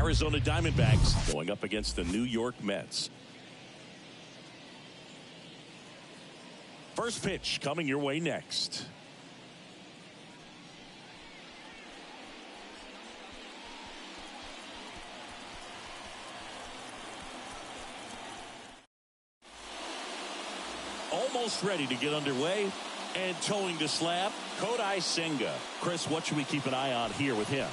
Arizona Diamondbacks going up against the New York Mets. First pitch coming your way next. Almost ready to get underway and towing the slab, Kodai Senga. Chris, what should we keep an eye on here with him?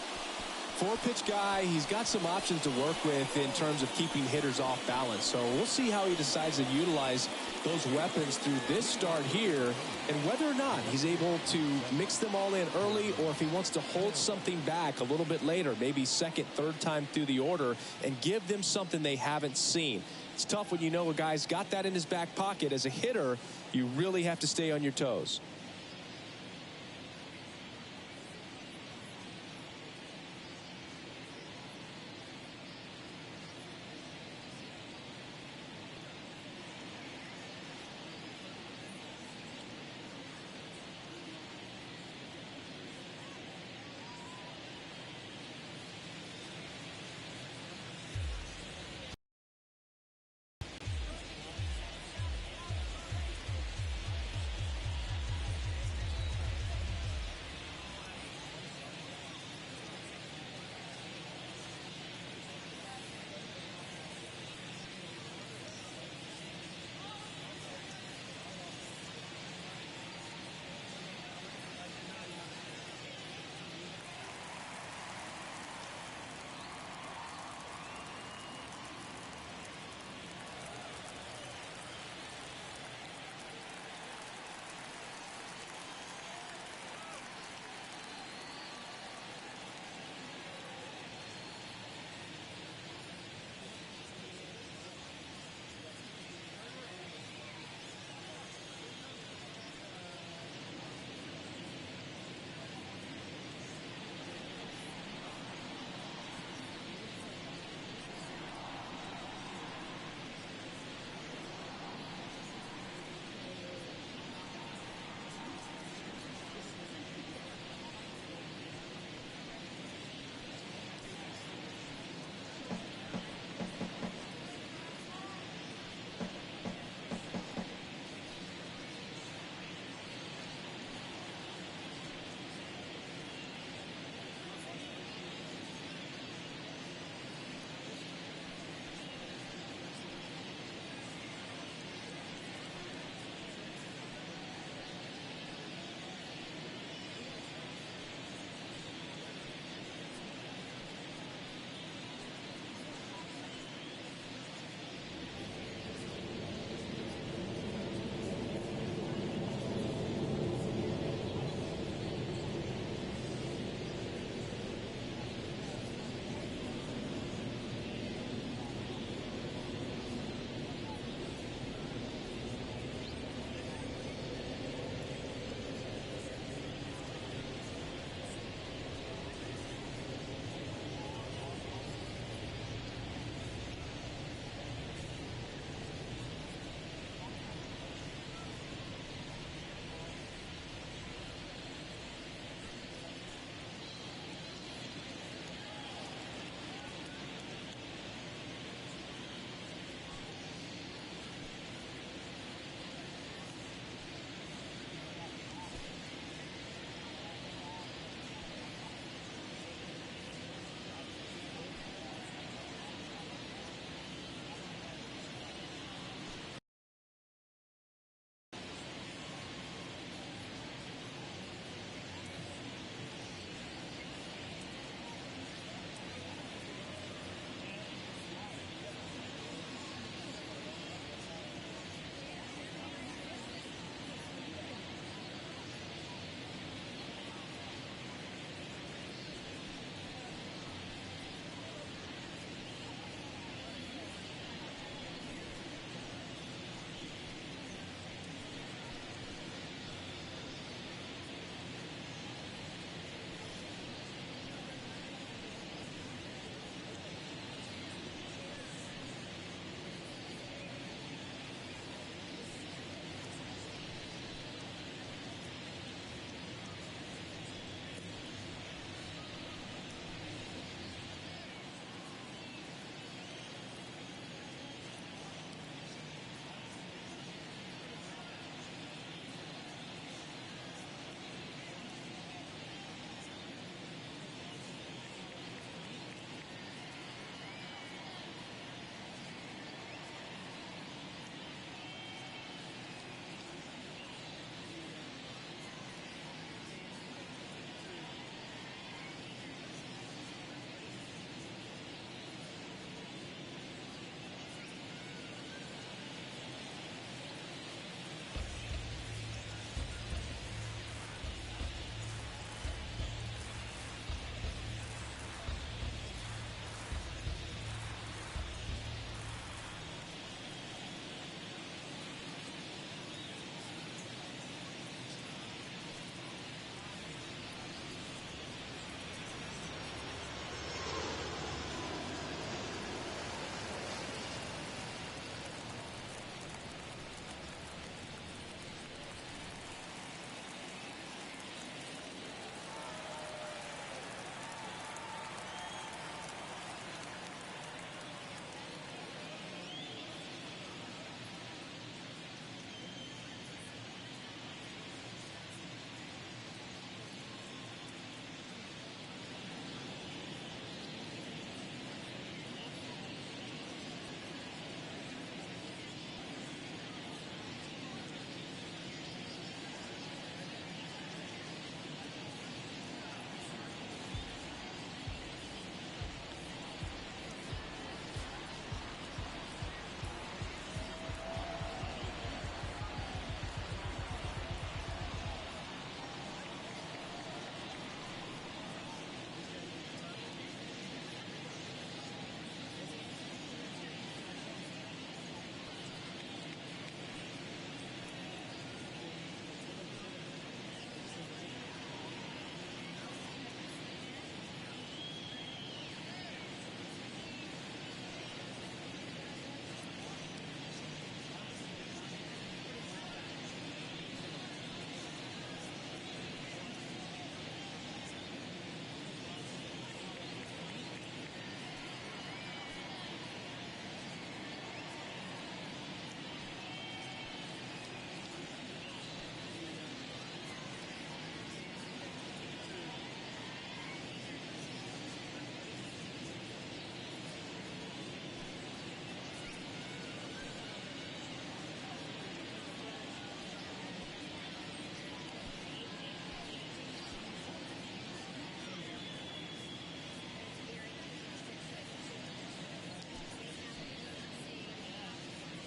Four-pitch guy. He's got some options to work with in terms of keeping hitters off balance. So we'll see how he decides to utilize those weapons through this start here and whether or not he's able to mix them all in early or if he wants to hold something back a little bit later, maybe second, third time through the order and give them something they haven't seen. It's tough when you know a guy's got that in his back pocket. As a hitter, you really have to stay on your toes.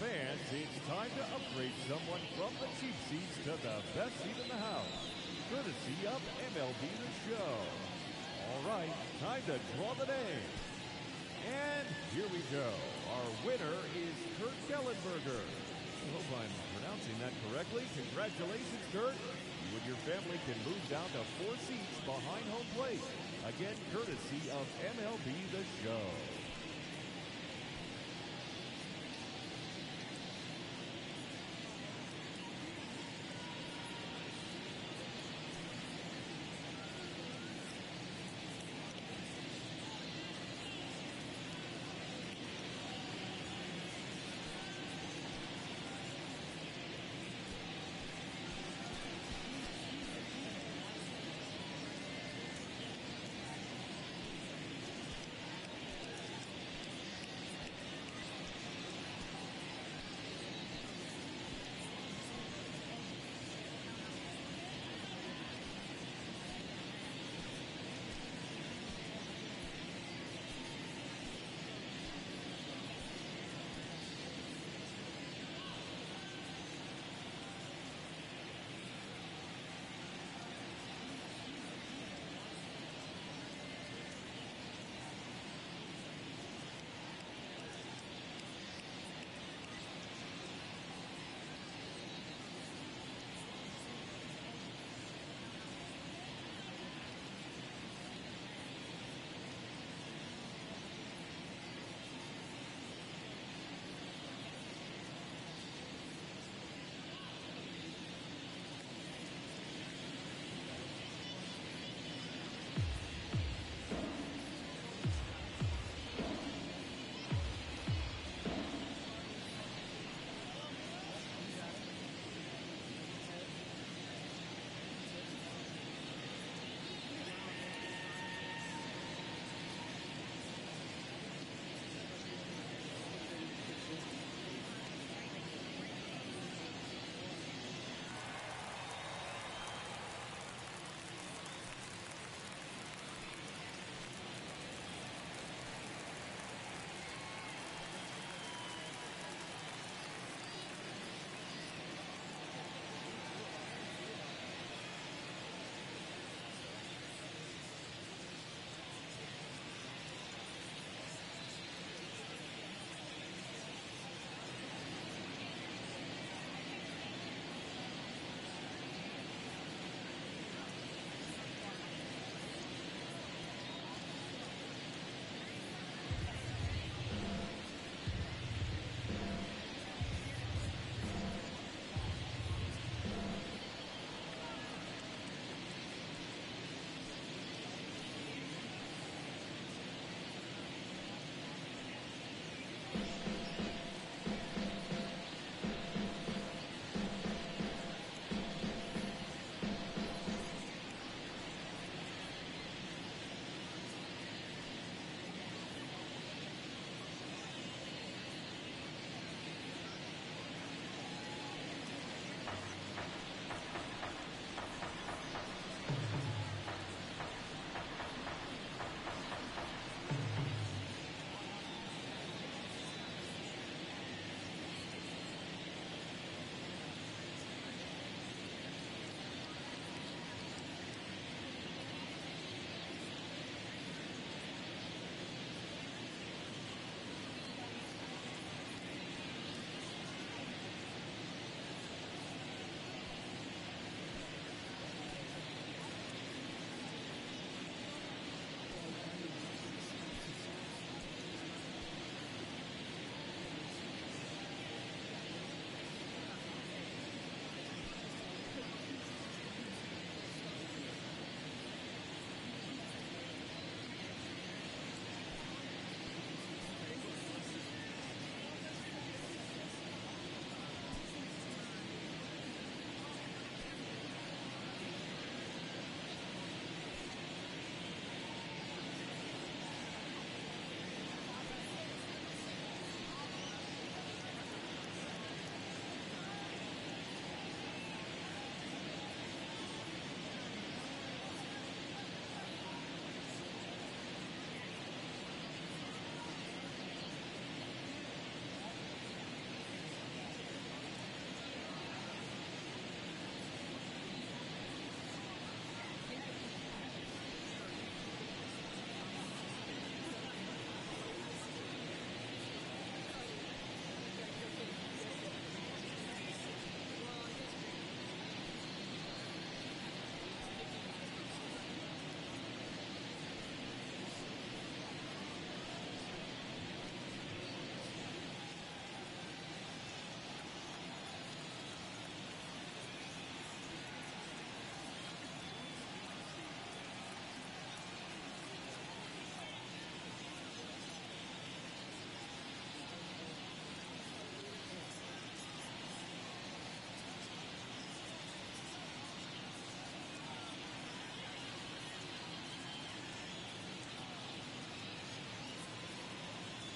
fans, it's time to upgrade someone from the cheap seats to the best seat in the house, courtesy of MLB The Show. All right, time to draw the name. And here we go. Our winner is Kurt Gellenberger. I hope I'm pronouncing that correctly. Congratulations, Kurt. You and your family can move down to 4 seats behind home plate. Again, courtesy of MLB The Show.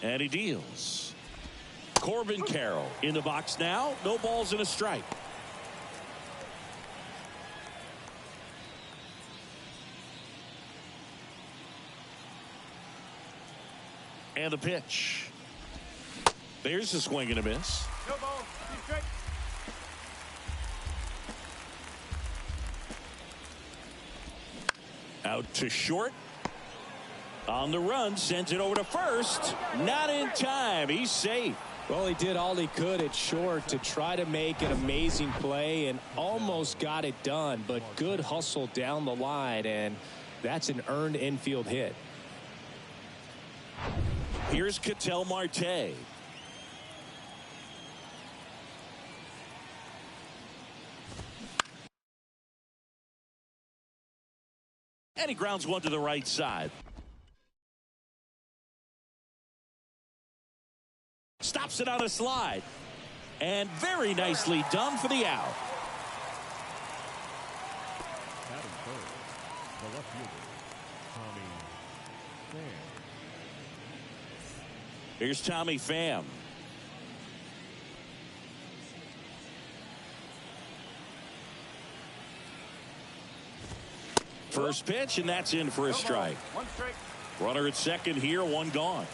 And he deals. Corbin Carroll in the box now. No balls and a strike. And a pitch. There's a swing and a miss. No ball. Strike. Out to short. On the run, sends it over to first. Not in time. He's safe. Well, he did all he could at short to try to make an amazing play and almost got it done, but good hustle down the line, and that's an earned infield hit. Here's Ketel Marte. And he grounds one to the right side. Stops it on a slide. And very nicely done for the out. Batting third, the left fielder, Tommy Pham. Here's Tommy Pham. First pitch, and that's in for a strike. One strike. Runner at second here, one gone.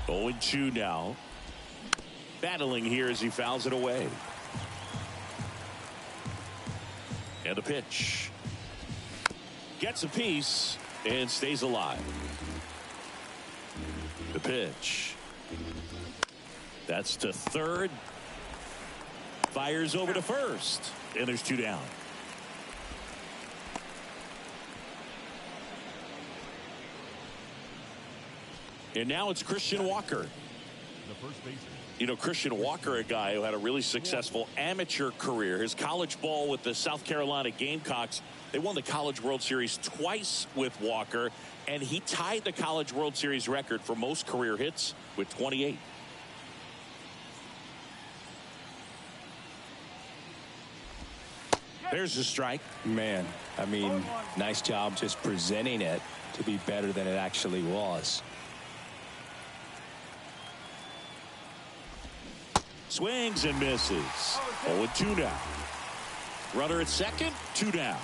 Oh, 0-2 now. Battling here as he fouls it away. And a pitch. Gets a piece and stays alive. The pitch. That's to third. Fires over to first. And there's two down. And now it's Christian Walker. The first baseman. You know, Christian Walker, a guy who had a really successful amateur career. His college ball with the South Carolina Gamecocks. They won the College World Series twice with Walker, and he tied the College World Series record for most career hits with 28. There's a strike. Man, I mean, nice job just presenting it to be better than it actually was. Swings and misses. 0-2 now. Runner at second, two down.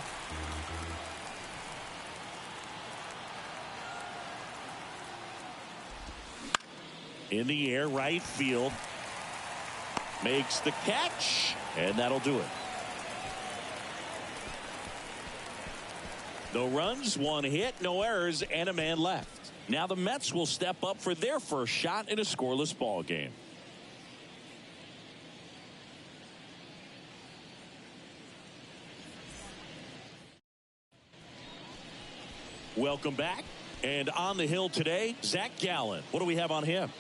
In the air, right field. Makes the catch, and that'll do it. No runs, one hit, no errors, and a man left. Now the Mets will step up for their first shot in a scoreless ball game. Welcome back. And on the hill today, Zach Gallen. What do we have on him?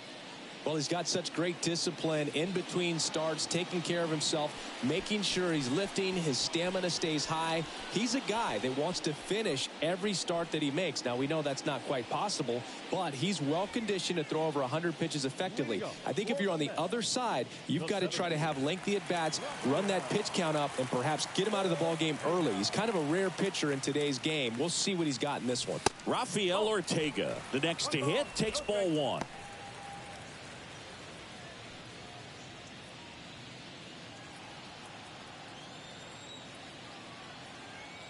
Well, he's got such great discipline in between starts, taking care of himself, making sure he's lifting, his stamina stays high. He's a guy that wants to finish every start that he makes. Now, we know that's not quite possible, but he's well conditioned to throw over 100 pitches effectively. I think if you're on the other side, you've got to try to have lengthy at-bats, run that pitch count up, and perhaps get him out of the ball game early. He's kind of a rare pitcher in today's game. We'll see what he's got in this one. Rafael Ortega, the next to hit, takes ball one.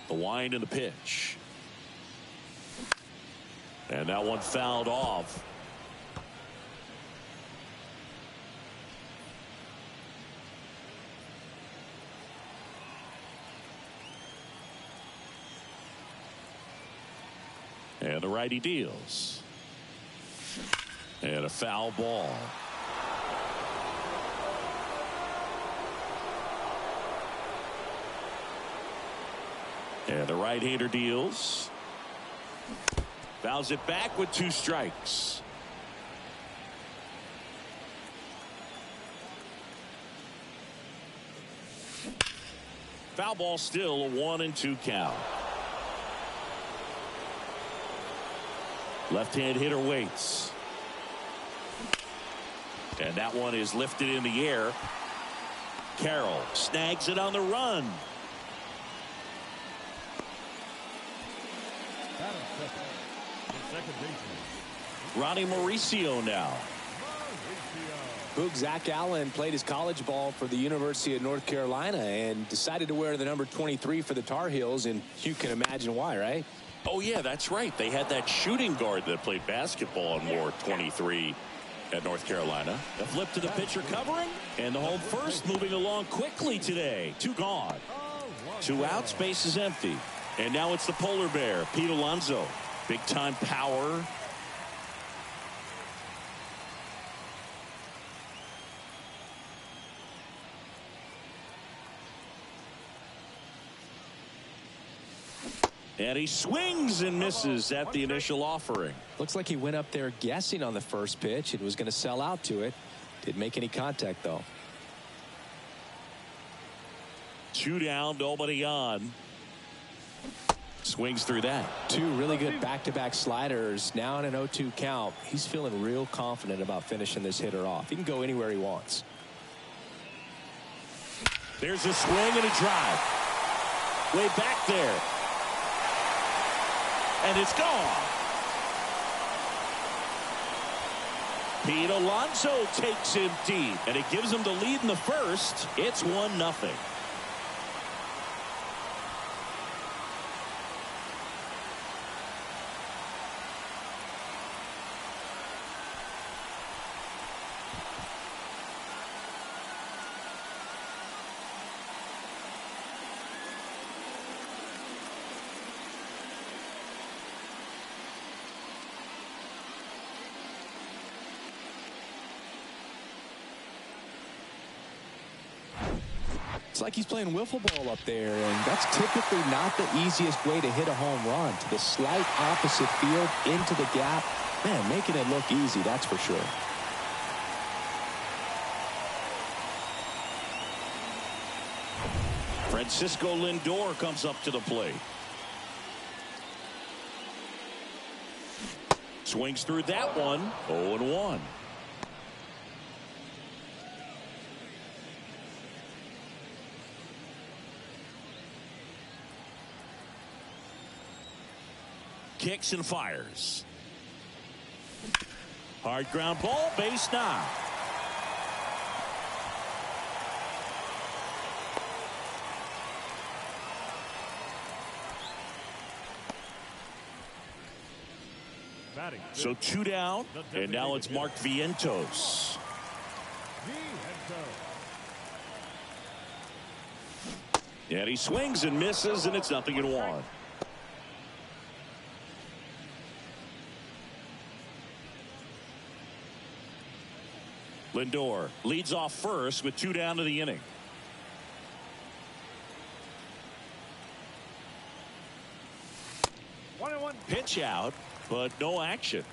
The wind and the pitch. And that one fouled off. And the righty deals. And a foul ball. And the right-hander deals. Fouls it back with two strikes. Foul ball, still a 1-2 count. Left-hand hitter waits. And that one is lifted in the air. Carroll snags it on the run. Ronnie Mauricio now. Boog Zach Allen played his college ball for the University of North Carolina and decided to wear the number 23 for the Tar Heels, and you can imagine why, right? Oh, yeah, that's right. They had that shooting guard that played basketball and wore 23 at North Carolina. A flip to the pitcher covering, and the home first moving along quickly today. 2 gone. 2 outs, base is empty. And now it's the polar bear, Pete Alonso. Big time power. And he swings and misses at the initial offering. Looks like he went up there guessing on the first pitch and was going to sell out to it. Didn't make any contact, though. 2 down, nobody on. Swings through that. 2 really good back-to-back sliders. Now in an 0-2 count. He's feeling real confident about finishing this hitter off. He can go anywhere he wants. There's a swing and a drive. Way back there. And it's gone. Pete Alonso takes him deep, and it gives him the lead in the first. It's 1-0. It's like he's playing wiffle ball up there, and that's typically not the easiest way to hit a home run. To the slight opposite field, into the gap. Man, making it look easy, that's for sure. Francisco Lindor comes up to the plate. Swings through that one. 0-1. Kicks and fires. Hard ground ball, base now. So 2 down, and now it's Mark Vientos. And he swings and misses, and it's 0-1. Lindor leads off first with 2 down to the inning. Pitch out, but no action.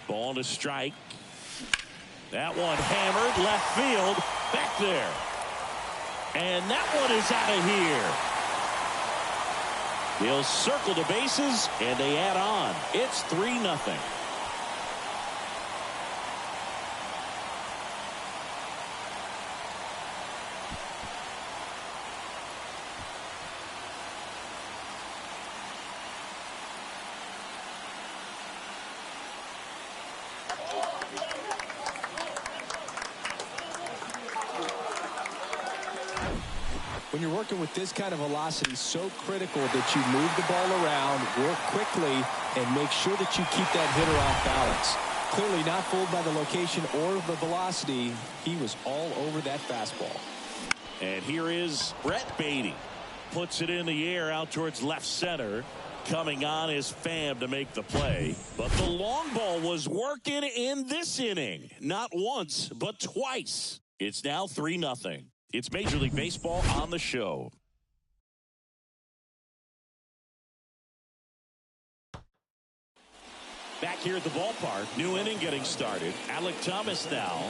Ball to strike. That one hammered left field, back there. And that one is out of here. They'll circle the bases, and they add on. It's 3-0. When you're working with this kind of velocity, so critical that you move the ball around, work quickly, and make sure that you keep that hitter off balance. Clearly not fooled by the location or the velocity. He was all over that fastball. And here is Brett Beatty. Puts it in the air out towards left center. Coming on is Pham to make the play. But the long ball was working in this inning. Not once, but twice. It's now 3-0. It's Major League Baseball on the show. Back here at the ballpark, new inning getting started. Alec Thomas now.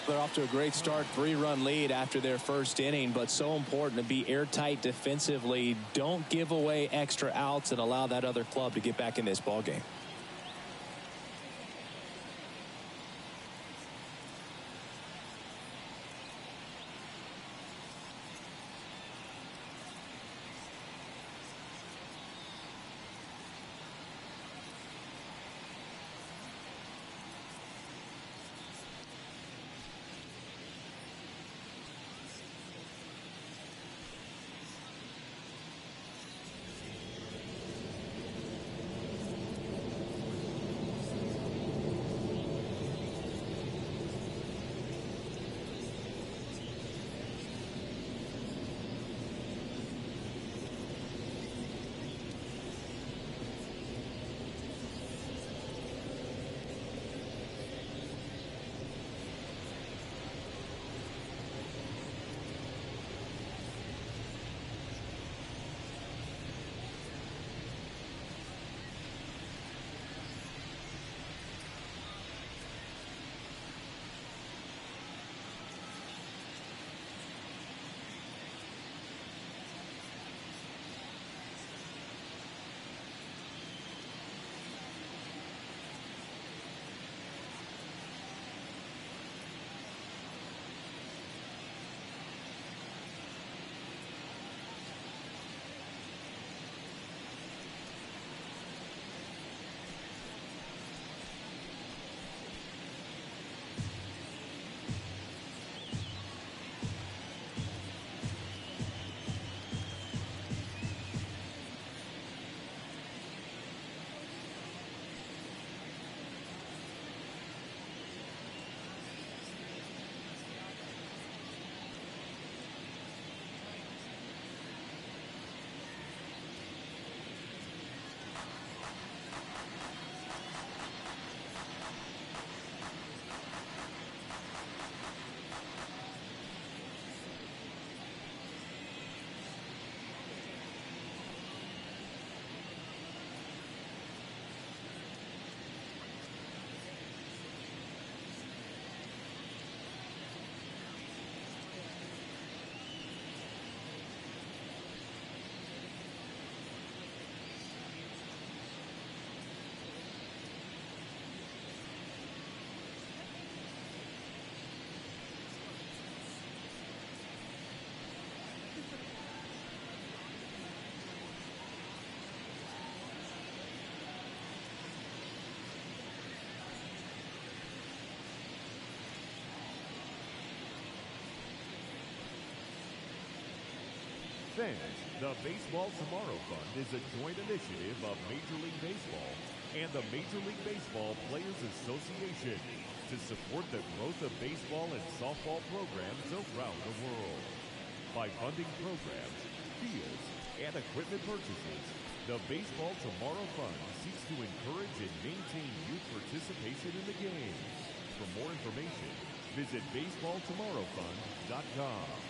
They're off to a great start, 3-run lead after their first inning, but so important to be airtight defensively. Don't give away extra outs and allow that other club to get back in this ballgame. Fans, the Baseball Tomorrow Fund is a joint initiative of Major League Baseball and the Major League Baseball Players Association to support the growth of baseball and softball programs around the world. By funding programs, fields, and equipment purchases, the Baseball Tomorrow Fund seeks to encourage and maintain youth participation in the game. For more information, visit baseballtomorrowfund.com.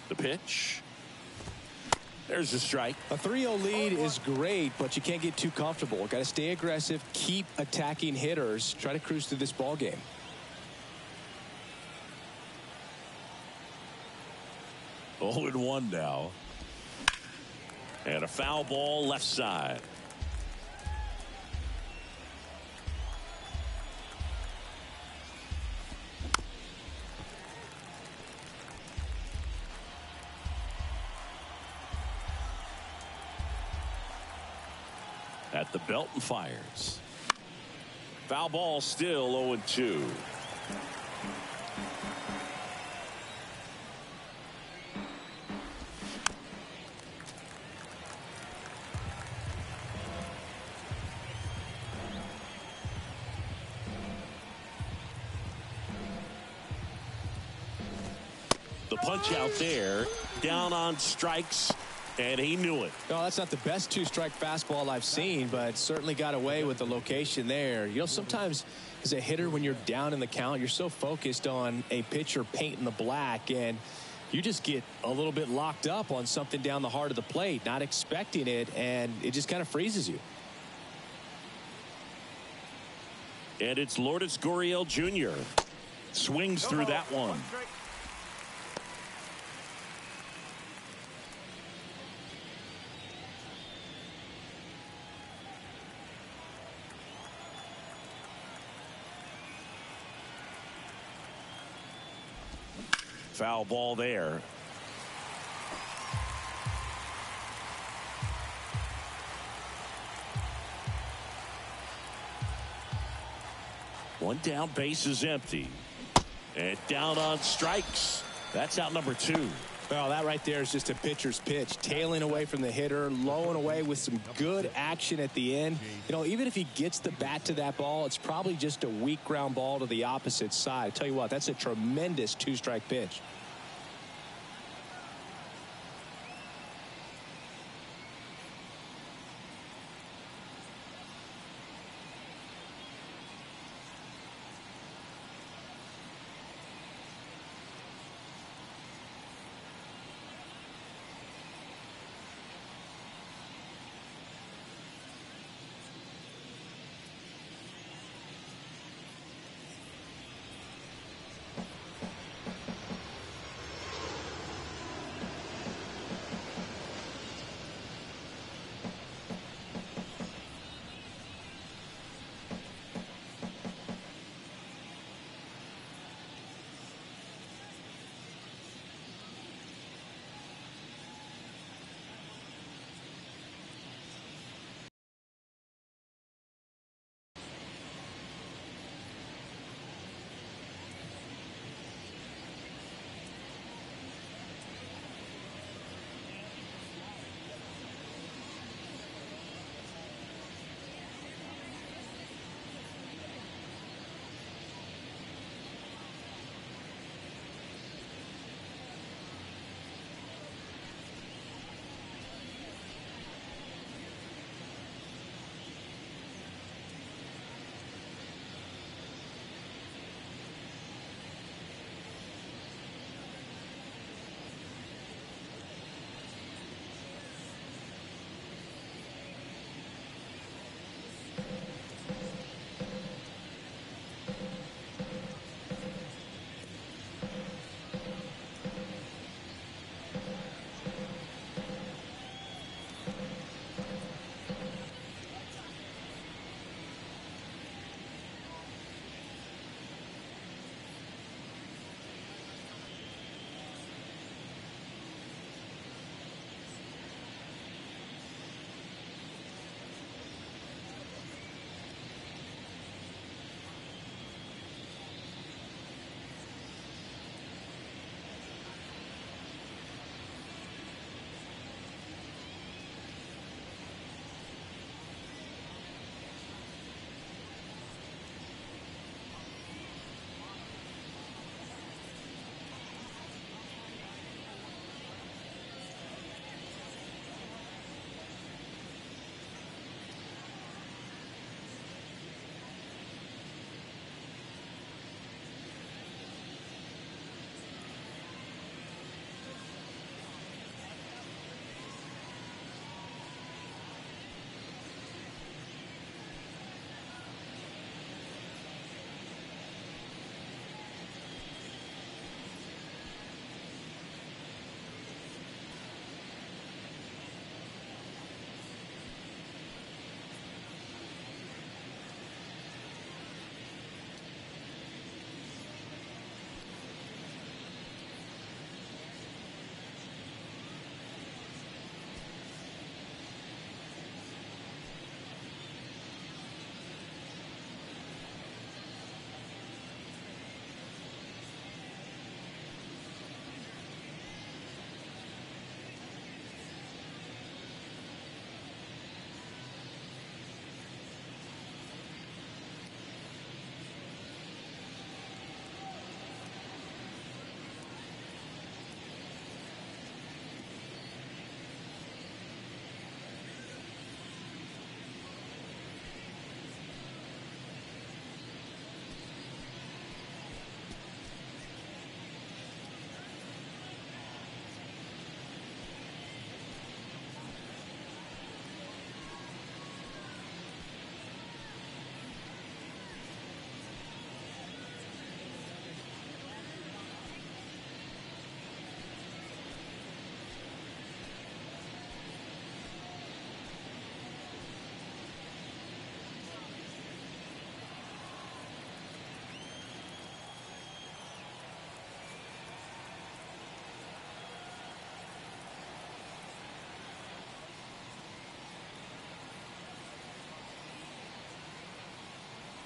The pitch. There's a strike. A 3-0 lead is great, but you can't get too comfortable. Got to stay aggressive, keep attacking hitters, try to cruise through this ball game. Oh, and 1 now. And a foul ball left side. At the belt and fires. Foul ball, still 0-2. The punch out there, down on strikes. And he knew it. No, that's not the best 2-strike fastball I've seen, but certainly got away with the location there. You know, sometimes as a hitter, when you're down in the count, you're so focused on a pitcher painting the black, and you just get a little bit locked up on something down the heart of the plate, not expecting it, and it just kind of freezes you. And it's Lourdes Gurriel Jr. Swings through that one. Foul ball there. One down, base is empty. And down on strikes. That's out number 2. Well, that right there is just a pitcher's pitch. Tailing away from the hitter, lowing away with some good action at the end. You know, even if he gets the bat to that ball, it's probably just a weak ground ball to the opposite side. I tell you what, that's a tremendous 2-strike pitch.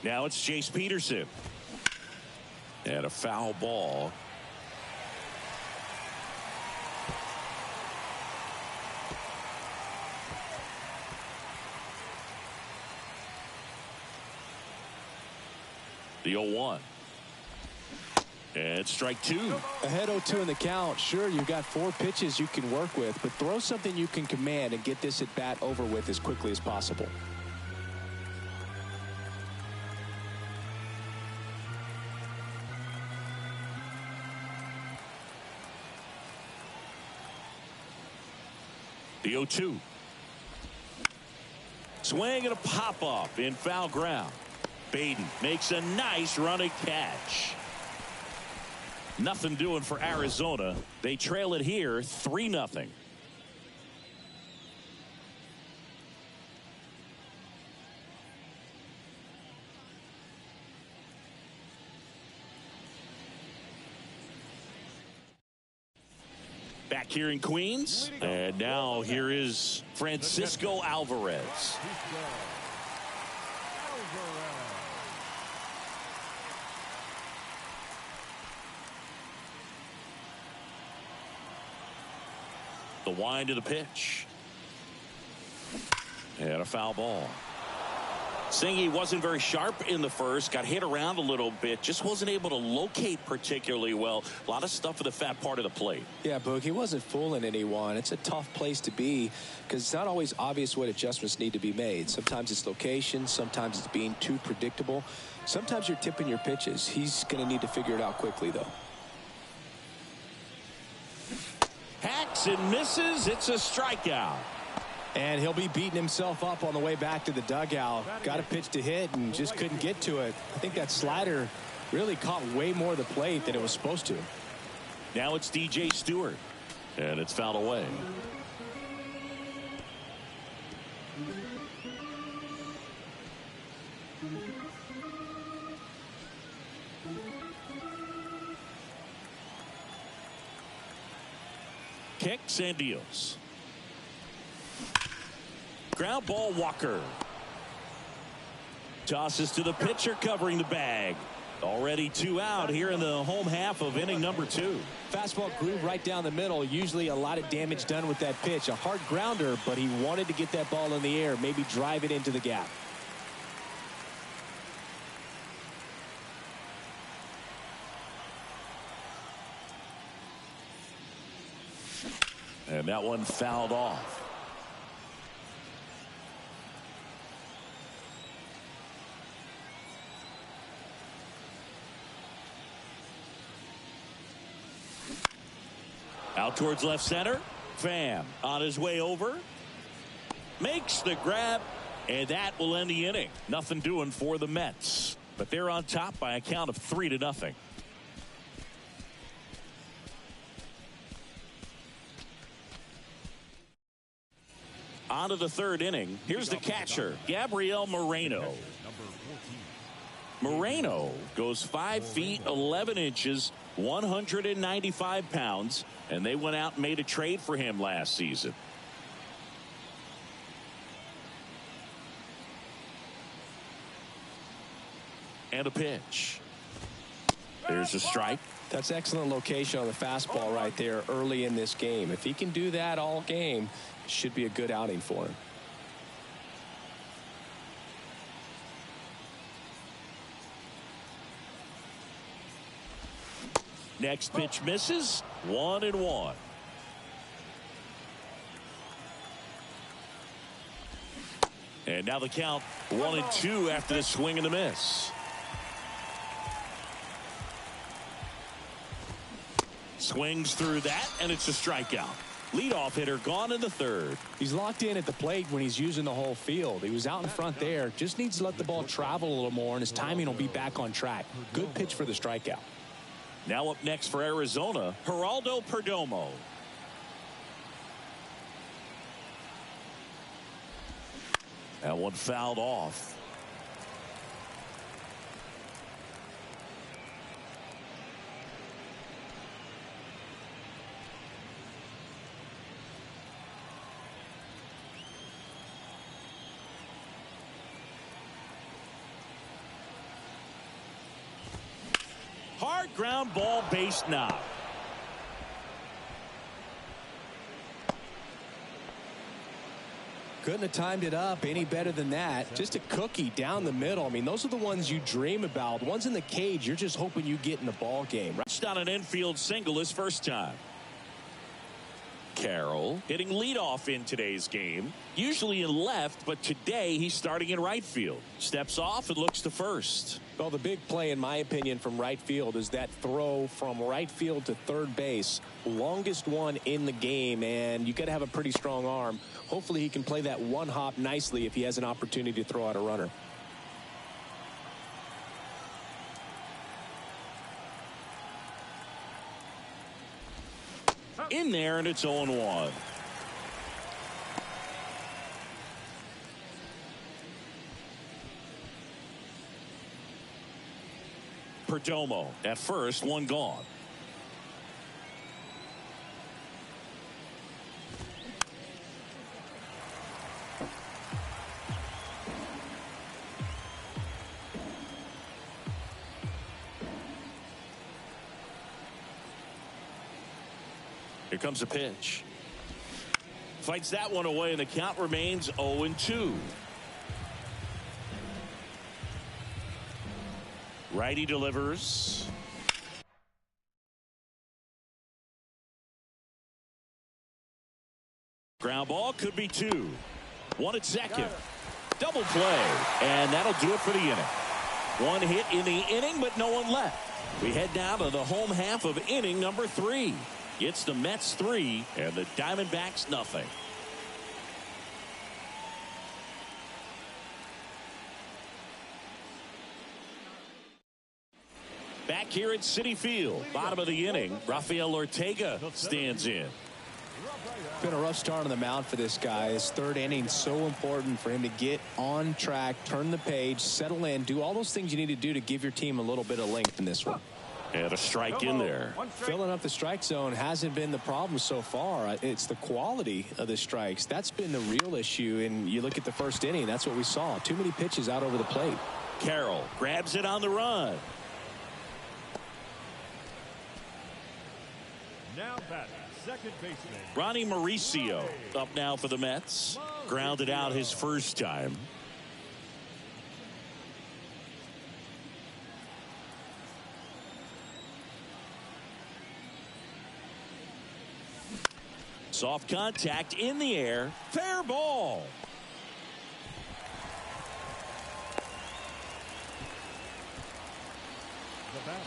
Now it's Chase Peterson. And a foul ball. The 0-1. And strike two. Ahead 0-2 in the count. Sure, you've got 4 pitches you can work with, but throw something you can command and get this at bat over with as quickly as possible. The 0-2. Swing and a pop-up in foul ground. Baden makes a nice running catch. Nothing doing for Arizona. They trail it here 3-0. Back here in Queens. And now here is Francisco Alvarez. The wind of the pitch. And a foul ball. Singy wasn't very sharp in the first. Got hit around a little bit. Just wasn't able to locate particularly well. A lot of stuff for the fat part of the plate. Yeah, Boog, he wasn't fooling anyone. It's a tough place to be because it's not always obvious what adjustments need to be made. Sometimes it's location. Sometimes it's being too predictable. Sometimes you're tipping your pitches. He's going to need to figure it out quickly, though. Hacks and misses. It's a strikeout. And he'll be beating himself up on the way back to the dugout. Got a pitch to hit and just couldn't get to it. I think that slider really caught way more of the plate than it was supposed to. Now it's DJ Stewart. And it's fouled away. Kicks and deals. Ground ball, Walker. Tosses to the pitcher covering the bag. Already 2 out here in the home half of inning number 2. Fastball groove right down the middle. Usually a lot of damage done with that pitch. A hard grounder, but he wanted to get that ball in the air, maybe drive it into the gap. And that one fouled off. Out towards left center. Pham on his way over. Makes the grab. And that will end the inning. Nothing doing for the Mets. But they're on top by a count of 3-0. On to the third inning. Here's the catcher, Gabriel Moreno. Moreno goes 5 feet 11 inches, 195 pounds, and they went out and made a trade for him last season. And a pitch. There's a strike. That's excellent location on the fastball right there early in this game. If he can do that all game, it should be a good outing for him. Next pitch misses. 1-1. And now the count 1-2 after the swing and the miss. Swings through that, and it's a strikeout. Leadoff hitter gone in the third. He's locked in at the plate when he's using the whole field. He was out in front there. Just needs to let the ball travel a little more, and his timing will be back on track. Good pitch for the strikeout. Now up next for Arizona, Geraldo Perdomo. That one fouled off. Hard ground ball, base knock. Couldn't have timed it up any better than that. Just a cookie down the middle. I mean, those are the ones you dream about. Ones in the cage, you're just hoping you get in the ball game. Reached on an infield single his first time. Carroll hitting leadoff in today's game. Usually in left, but today he's starting in right field. Steps off and looks to first. Well, the big play, in my opinion, from right field is that throw from right field to third base. Longest one in the game, and you got to have a pretty strong arm. Hopefully he can play that one hop nicely if he has an opportunity to throw out a runner. In there, and it's 0-1. Perdomo at first, one gone. Here comes a pitch. Fights that one away, and the count remains 0-2. Righty delivers. Ground ball, could be two. One at second. Double play, and that'll do it for the inning. One hit in the inning, but no one left. We head down to the home half of inning number 3. It's the Mets 3 and the Diamondbacks nothing. Back here at Citi Field, bottom of the inning, Rafael Ortega stands in. Been a rough start on the mound for this guy. His third inning so important for him to get on track, turn the page, settle in, do all those things you need to do to give your team a little bit of length in this one. And a strike in there. Filling up the strike zone hasn't been the problem so far. It's the quality of the strikes. That's been the real issue. And you look at the first inning, that's what we saw. Too many pitches out over the plate. Carroll grabs it on the run. Now batting, second baseman Ronnie Mauricio up now for the Mets. Grounded out his first time. Soft contact in the air. Fair ball. The batter,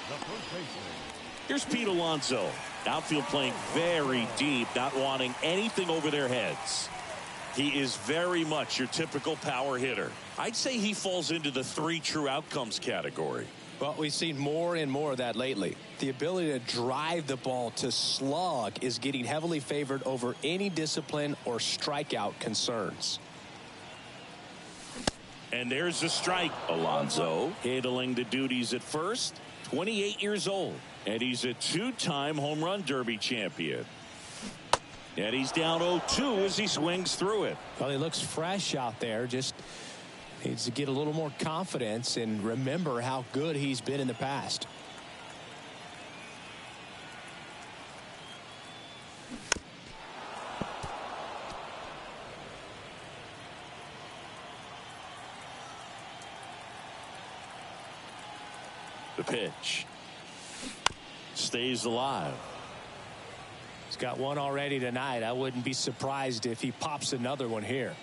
the first baseman. Here's Pete Alonso. Outfield playing very deep, not wanting anything over their heads. He is very much your typical power hitter. I'd say he falls into the 3 true outcomes category. Well, we've seen more and more of that lately. The ability to drive the ball, to slug, is getting heavily favored over any discipline or strikeout concerns. And there's the strike. Alonso handling the duties at first. 28 years old. And he's a 2-time home run derby champion. And he's down 0-2 as he swings through it. Well, he looks fresh out there. Just needs to get a little more confidence and remember how good he's been in the past. The pitch. Stays alive. He's got one already tonight. I wouldn't be surprised if he pops another one here.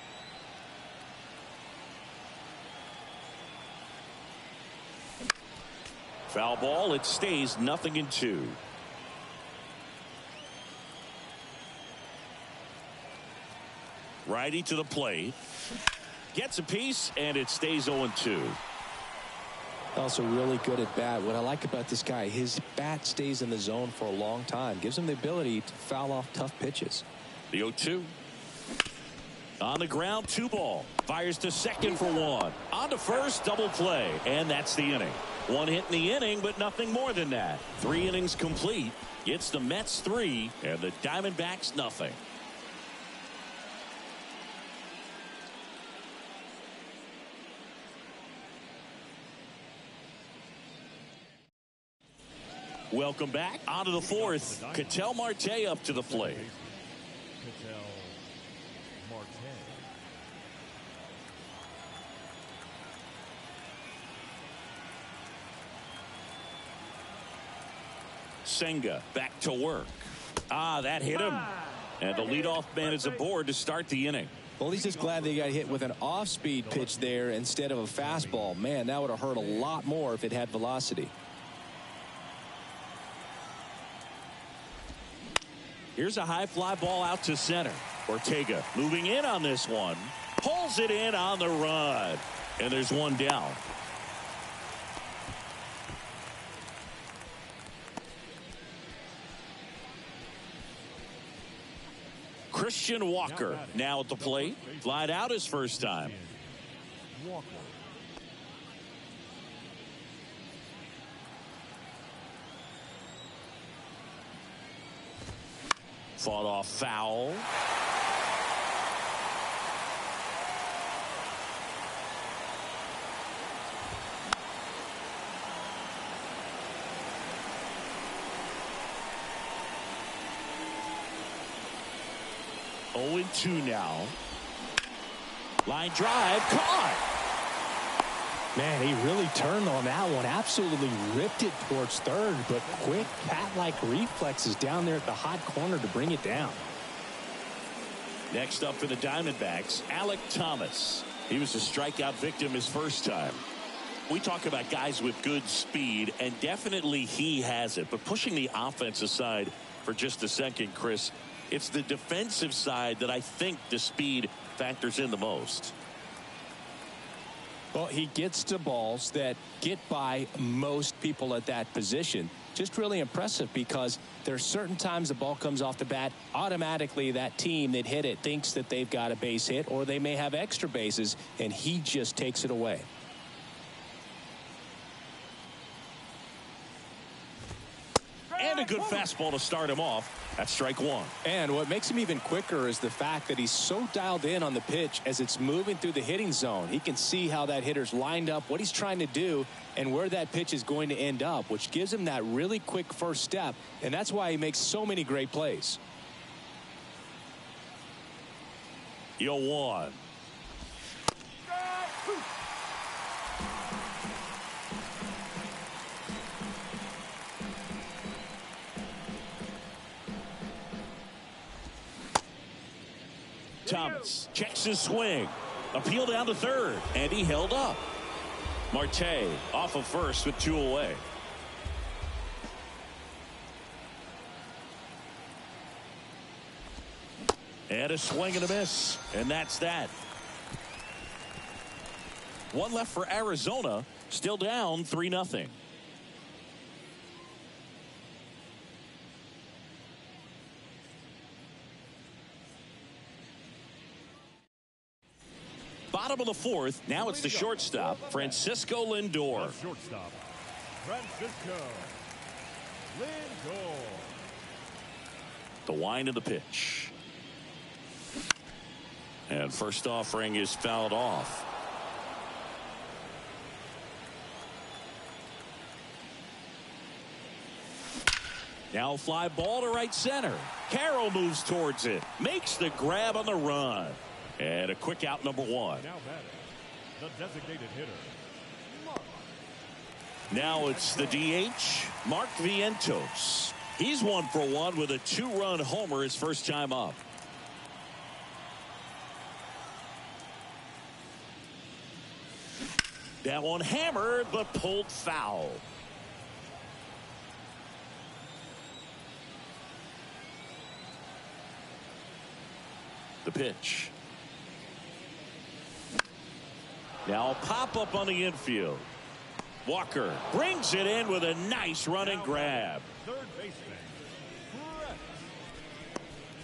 Foul ball. It stays 0-2. Righty to the plate. Gets a piece, and it stays 0-2. Also really good at bat. What I like about this guy, his bat stays in the zone for a long time. Gives him the ability to foul off tough pitches. The 0-2. On the ground, 2 ball. Fires to second for 1. On to first, double play. And that's the inning. 1 hit in the inning, but nothing more than that. 3 innings complete. It's the Mets 3 and the Diamondbacks nothing. Welcome back. On to the fourth. Ketel Marte up to the plate. Ketel Marte. Senga back to work. That hit him. And the leadoff man is aboard to start the inning. Well, he's just glad they got hit with an off-speed pitch there instead of a fastball. Man, that would have hurt a lot more if it had velocity. Here's a high fly ball out to center. Ortega moving in on this one. Pulls it in on the run. And there's one down. Christian Walker now at the plate. Flied out his first time. Walker. Fought off foul. Oh, 0-2 now. Line drive caught. Man, he really turned on that one. Absolutely ripped it towards third, but quick cat-like reflexes down there at the hot corner to bring it down. Next up for the Diamondbacks, Alek Thomas. He was a strikeout victim his first time. We talk about guys with good speed, and definitely he has it. But pushing the offense aside for just a second, Chris, it's the defensive side that I think the speed factors in the most. Well, he gets to balls that get by most people at that position. Just really impressive because there's certain times the ball comes off the bat, automatically that team that hit it thinks that they've got a base hit or they may have extra bases, and he just takes it away. And a good fastball to start him off. That's strike one. And what makes him even quicker is the fact that he's so dialed in on the pitch as it's moving through the hitting zone. He can see how that hitter's lined up, what he's trying to do, and where that pitch is going to end up, which gives him that really quick first step, and that's why he makes so many great plays. 0-1. Thomas checks his swing. Appeal down to third, and he held up. Marte off of first with 2 away. And a swing and a miss, and that's that. One left for Arizona, still down 3-0. Bottom of the fourth. Now it's the shortstop, Francisco Lindor. Shortstop, Francisco Lindor. The wind of the pitch. And first offering is fouled off. Now fly ball to right center. Carroll moves towards it. Makes the grab on the run. And a quick out, number one. Now batting, the designated hitter, Mark. Now it's the DH, Mark Vientos. He's 1 for 1 with a 2-run homer his first time up. That one hammered but pulled foul. The pitch. Now a pop-up on the infield. Walker brings it in with a nice running grab. Third baseman,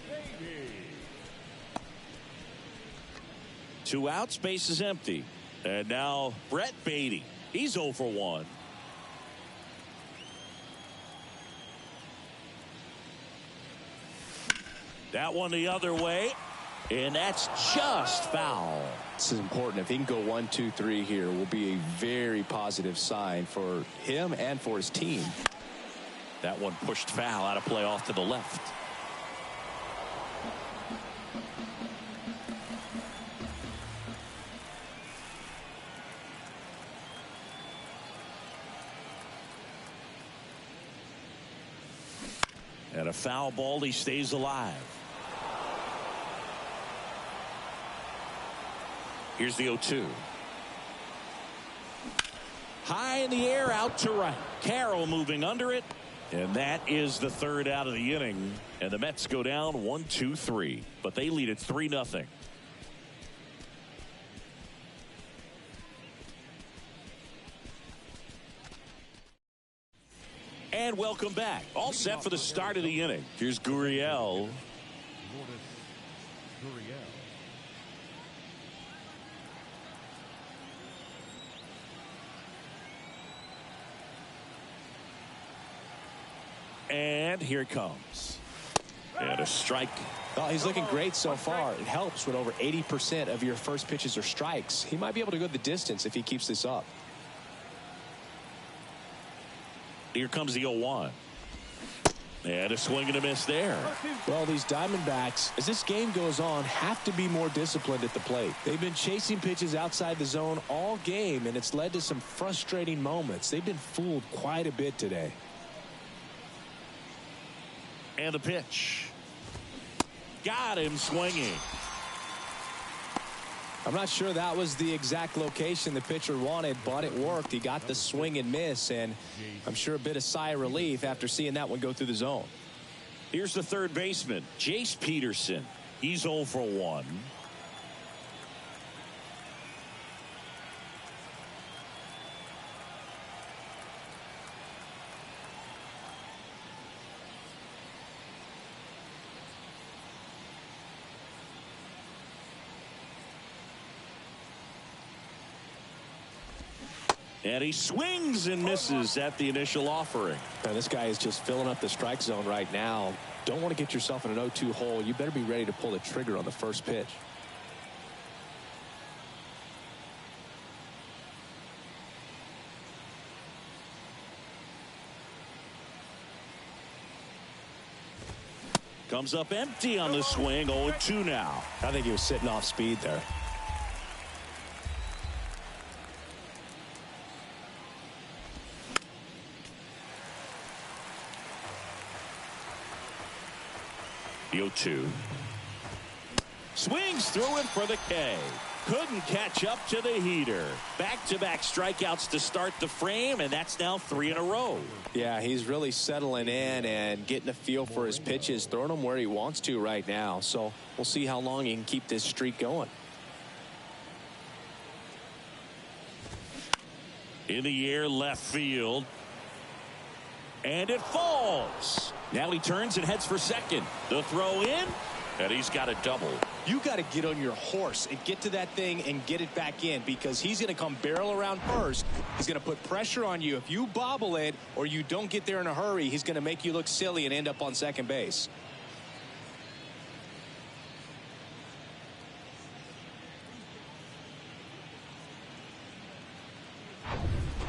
Brett Baty. 2 outs, base is empty. And now Brett Baty. He's 0 for 1. That one the other way. And that's just foul. This is important. If he can go 1, 2, 3 here, will be a very positive sign for him and for his team. That one pushed foul, out of play, off to the left. And a foul ball. He stays alive. Here's the 0-2. High in the air, out to right. Carroll moving under it. And that is the third out of the inning. And the Mets go down 1-2-3. But they lead it 3-0. And welcome back. All set for the start of the inning. Here's Gurriel. And here it comes. And a strike. Well, he's looking great so far. It helps when over 80% of your first pitches are strikes. He might be able to go the distance if he keeps this up. Here comes the 0-1. And a swing and a miss there. Well, these Diamondbacks, as this game goes on, have to be more disciplined at the plate. They've been chasing pitches outside the zone all game, and it's led to some frustrating moments. They've been fooled quite a bit today. And the pitch. Got him swinging. I'm not sure that was the exact location the pitcher wanted, but it worked. He got the swing and miss, and I'm sure a bit of sigh of relief after seeing that one go through the zone. Here's the third baseman, Jace Peterson. He's 0 for 1. And he swings and misses at the initial offering. Now, this guy is just filling up the strike zone right now. Don't want to get yourself in an 0-2 hole. You better be ready to pull the trigger on the first pitch. Comes up empty on the swing. 0-2 now. I think he was sitting off speed there. The 0-2. Swings through it for the K. Couldn't catch up to the heater. Back-to-back strikeouts to start the frame, and that's now 3 in a row. Yeah, he's really settling in and getting a feel for his pitches, throwing them where he wants to right now. So we'll see how long he can keep this streak going. In the air, left field. And it falls. Now he turns and heads for second. The throw in, and he's got a double. You got to get on your horse and get to that thing and get it back in, because he's going to come barrel around first. He's going to put pressure on you. If you bobble it or you don't get there in a hurry, he's going to make you look silly and end up on second base.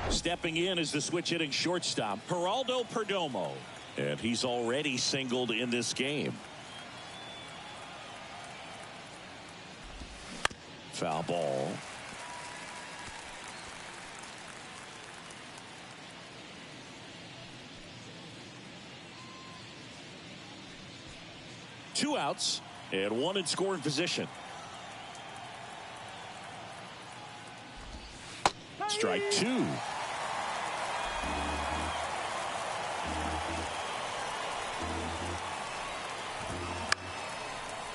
Stepping in is the switch hitting shortstop, Geraldo Perdomo. And he's already singled in this game. Foul ball. Two outs and one in scoring position. Strike two.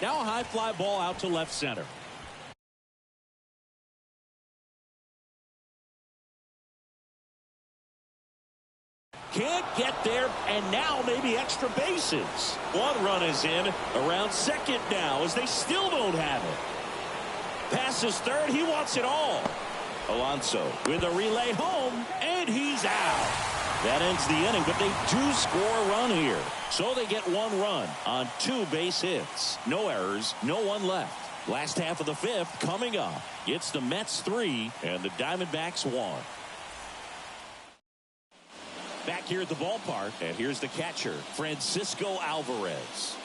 Now a high fly ball out to left center. Can't get there, and now maybe extra bases. One run is in, around second now, as they still don't have it. Passes third, he wants it all. Alonso with a relay home, and he's out. That ends the inning, but they do score a run here. So they get one run on 2 base hits. No errors, no one left. Last half of the 5th coming up. It's the Mets 3 and the Diamondbacks 1. Back here at the ballpark, and here's the catcher, Francisco Alvarez.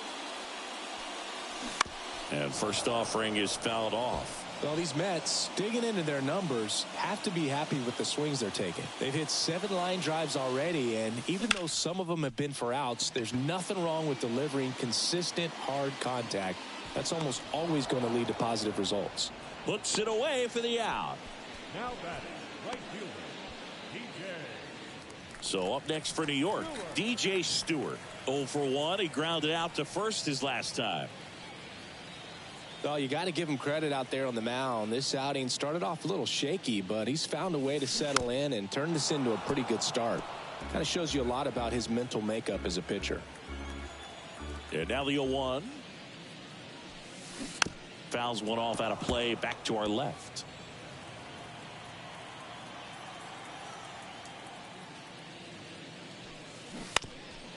And first offering is fouled off. Well, these Mets, digging into their numbers, have to be happy with the swings they're taking. They've hit 7 line drives already, and even though some of them have been for outs, there's nothing wrong with delivering consistent, hard contact. That's almost always going to lead to positive results. Puts it away for the out. Now batting, right fielder, DJ. So up next for New York, DJ Stewart. 0 for 1. He grounded out to first his last time. Well, you got to give him credit out there on the mound. This outing started off a little shaky, but he's found a way to settle in and turn this into a pretty good start. Kind of shows you a lot about his mental makeup as a pitcher. And now the 0-1. Fouls one off out of play, back to our left.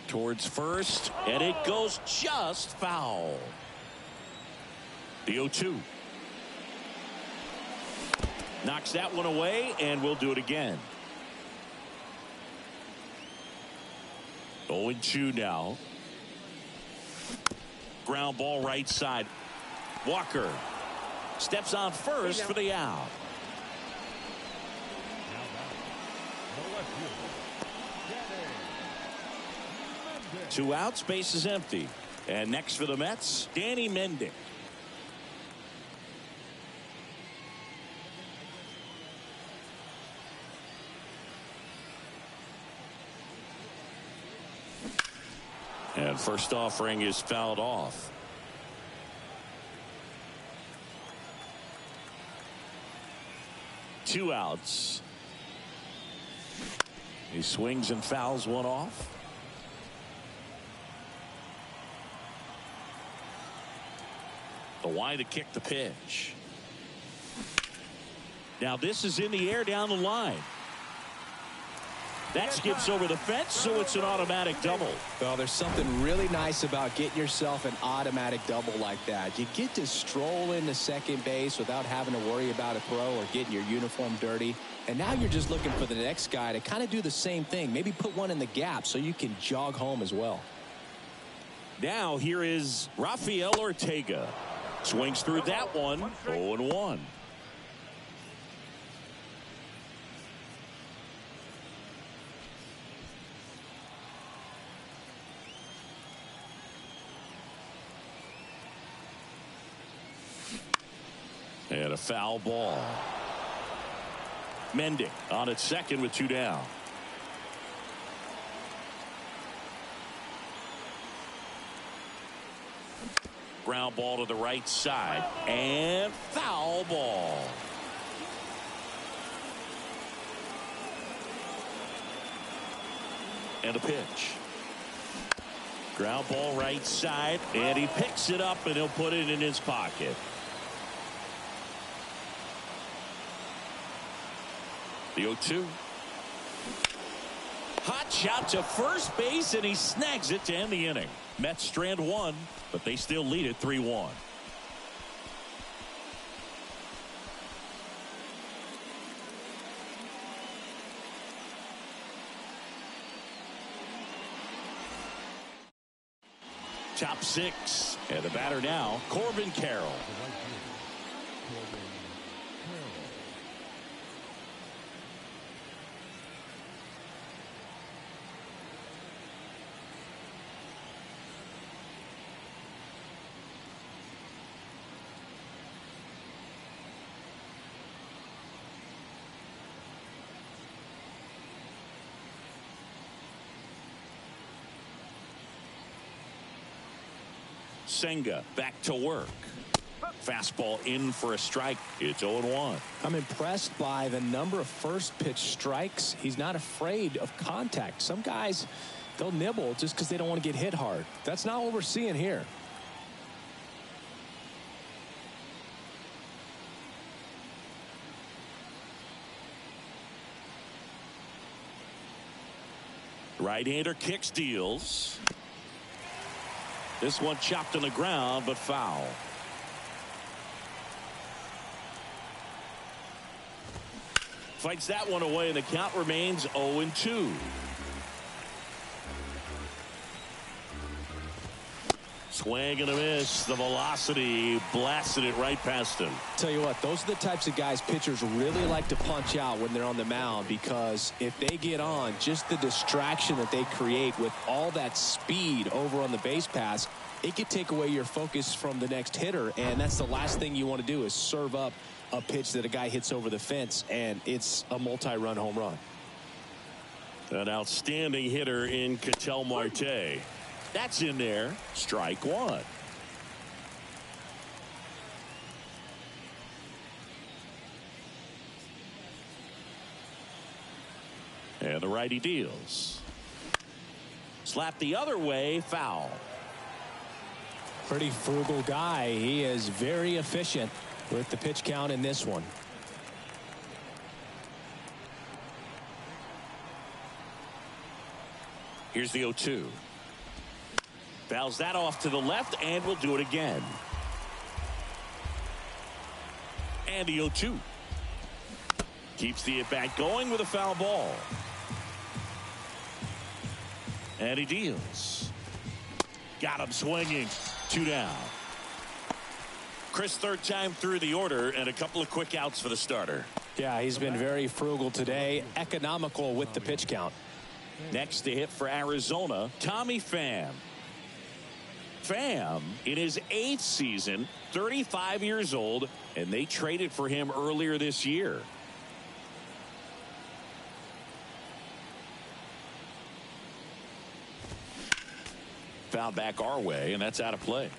Towards first, and it goes just foul. The 0-2. Knocks that one away, and we'll do it again. 0-2 now. Ground ball right side. Walker steps on first for the out. Two outs, base is empty. And next for the Mets, Danny Mendick. And first offering is fouled off. Two outs. He swings and fouls one off. The wide to kick the pitch. Now this is in the air down the line. That skips over the fence, so it's an automatic double. Well, there's something really nice about getting yourself an automatic double like that. You get to stroll into second base without having to worry about a throw or getting your uniform dirty. And now you're just looking for the next guy to kind of do the same thing. Maybe put one in the gap so you can jog home as well. Now here is Rafael Ortega. Swings through that one. 0-1. And a foul ball. Mendick on at second with 2 down. Ground ball to the right side. And foul ball. And a pitch. Ground ball right side. And he picks it up and he'll put it in his pocket. The 0-2. Hot shot to first base, and he snags it to end the inning. Mets strand 1, but they still lead it 3-1. Top 6, and the batter now, Corbin Carroll. Senga back to work. Fastball in for a strike. It's 0-1. I'm impressed by the number of first pitch strikes. He's not afraid of contact. Some guys, they'll nibble just because they don't want to get hit hard. That's not what we're seeing here. Right-hander kicks, deals. This one chopped on the ground, but foul. Fights that one away, and the count remains 0-2. Swing and a miss. The velocity blasted it right past him. Tell you what, those are the types of guys pitchers really like to punch out when they're on the mound, because if they get on, just the distraction that they create with all that speed over on the base pass, it could take away your focus from the next hitter, and that's the last thing you want to do is serve up a pitch that a guy hits over the fence, and it's a multi-run home run. An outstanding hitter in Ketel Marte. That's in there. Strike one. And the righty deals. Slap the other way, foul. Pretty frugal guy. He is very efficient with the pitch count in this one. Here's the 0-2. Fouls that off to the left, and we'll do it again. And the 0-2. Keeps the at-bat going with a foul ball. And he deals. Got him swinging. 2 down. Chris, third time through the order, and a couple of quick outs for the starter. Yeah, he's been very frugal today. Economical with the pitch count. Next to hit for Arizona, Tommy Pham. Pham, in his 8th season, 35 years old, and they traded for him earlier this year. Foul back our way, and that's out of play.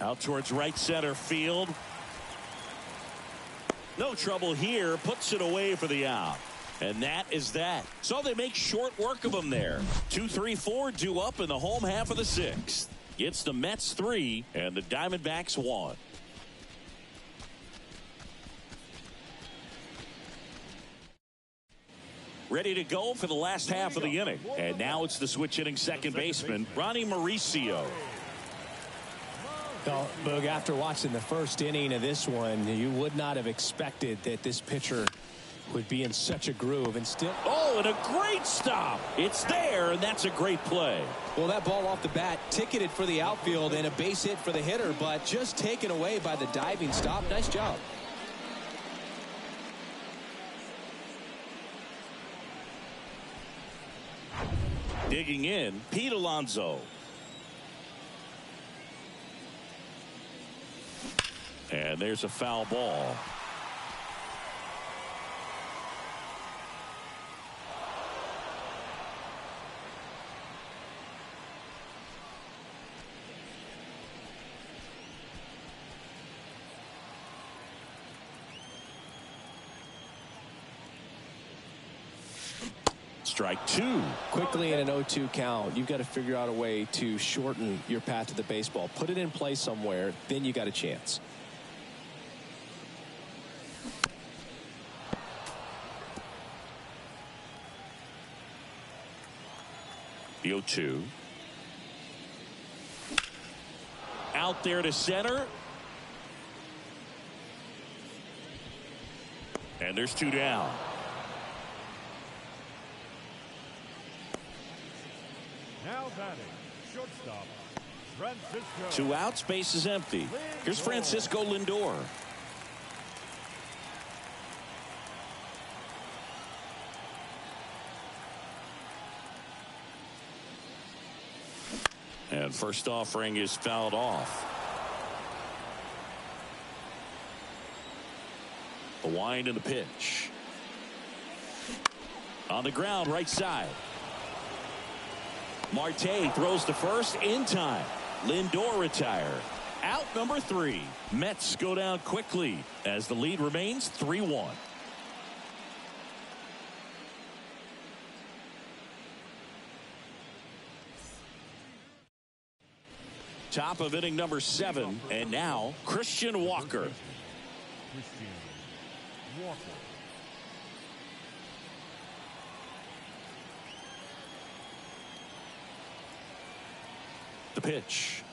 Out towards right center field. No trouble here. Puts it away for the out. And that is that. So they make short work of him there. 2-3-4 due up in the home half of the 6th. It's the Mets 3 and the Diamondbacks 1. Ready to go for the last half of the inning. And now it's the switch hitting second baseman, Ronnie Mauricio. Well, Boog, after watching the first inning of this one, you would not have expected that this pitcher would be in such a groove, and still. Oh, and a great stop. It's there, and that's a great play. Well, that ball off the bat ticketed for the outfield and a base hit for the hitter, but just taken away by the diving stop. Nice job. Digging in, Pete Alonso. And there's a foul ball. Strike 2. Quickly in an 0-2 count, you've got to figure out a way to shorten your path to the baseball. Put it in play somewhere, then you got a chance. The 0-2. Out there to center. And there's 2 down. Now batting, shortstop, Francisco. 2 outs, base is empty. Here's Francisco Lindor. And first offering is fouled off. The wind and the pitch. On the ground, right side. Marte throws to first in time. Lindor retire. Out number 3. Mets go down quickly as the lead remains 3-1. Top of inning number 7, and now Christian Walker. Christian Walker. The pitch.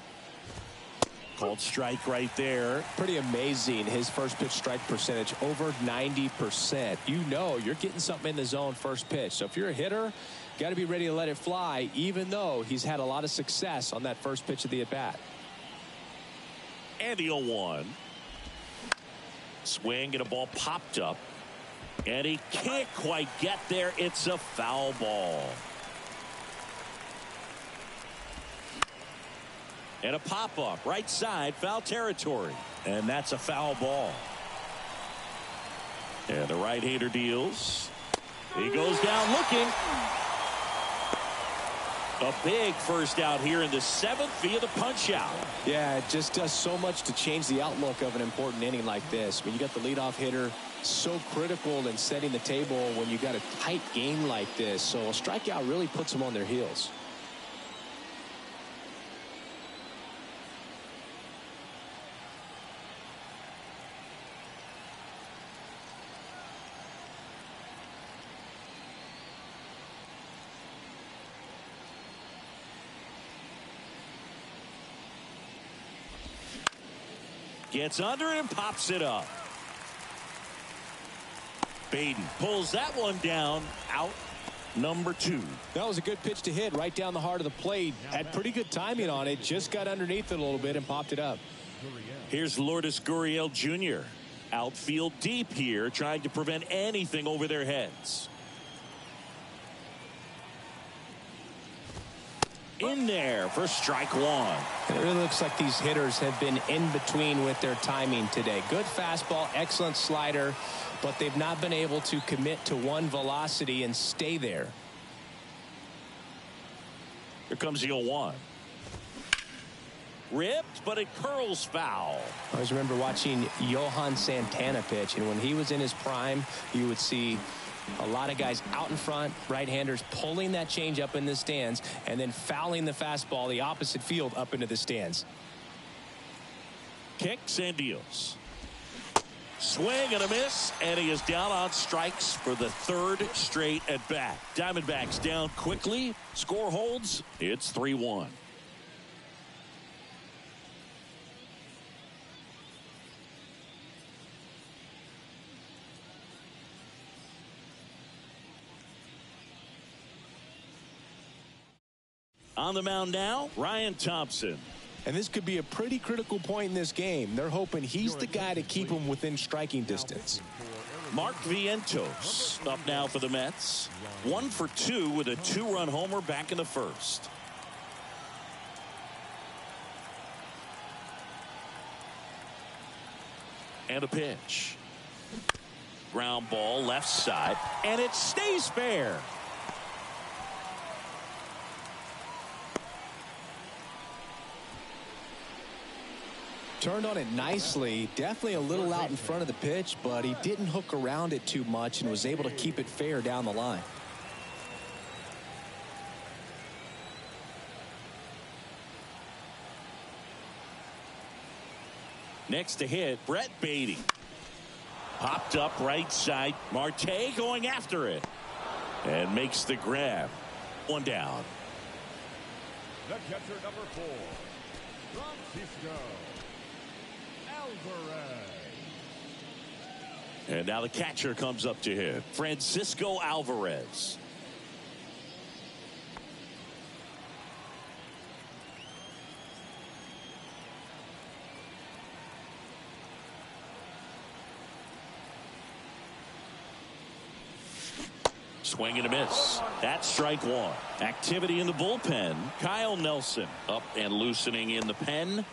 Called strike right there. Pretty amazing. His first pitch strike percentage over 90%. You know you're getting something in the zone first pitch. So if you're a hitter, got to be ready to let it fly, even though he's had a lot of success on that first pitch of the at-bat. And the 0-1. Swing and a ball popped up. And he can't quite get there. It's a foul ball. And a pop-up right side, foul territory. And that's a foul ball. And the right-hander deals. He goes down looking. A big first out here in the 7th via the punch out. Yeah, it just does so much to change the outlook of an important inning like this. When you got the leadoff hitter, so critical in setting the table when you got a tight game like this. So a strikeout really puts them on their heels. Gets under it and pops it up. Baden pulls that one down. Out number 2. That was a good pitch to hit right down the heart of the plate. Had pretty good timing on it. Just got underneath it a little bit and popped it up. Here's Lourdes Gurriel Jr. Outfield deep here, trying to prevent anything over their heads. In there for strike 1. It really looks like these hitters have been in between with their timing today. Good fastball, excellent slider, but they've not been able to commit to one velocity and stay there. Here comes the 0-1. Ripped, but it curls foul. I always remember watching Johan Santana pitch, and when he was in his prime, you would see a lot of guys out in front, right-handers pulling that change up in the stands and then fouling the fastball the opposite field up into the stands. Kicks and deals. Swing and a miss, and he is down on strikes for the 3rd straight at bat. Diamondbacks down quickly. Score holds. It's 3-1. On the mound now, Ryan Thompson. And this could be a pretty critical point in this game. They're hoping he's the guy to keep them within striking distance. Mark Vientos up now for the Mets. 1 for 2 with a 2-run homer back in the 1st. And a pitch. Ground ball left side, and it stays fair. Turned on it nicely. Definitely a little out in front of the pitch, but he didn't hook around it too much and was able to keep it fair down the line. Next to hit, Brett Baty. Popped up right side. Marte going after it. And makes the grab. 1 down. The catcher, number 4, Francisco Alvarez. And now the catcher comes up to hit. Francisco Alvarez. Swing and a miss. That's strike 1. Activity in the bullpen. Kyle Nelson up and loosening in the pen.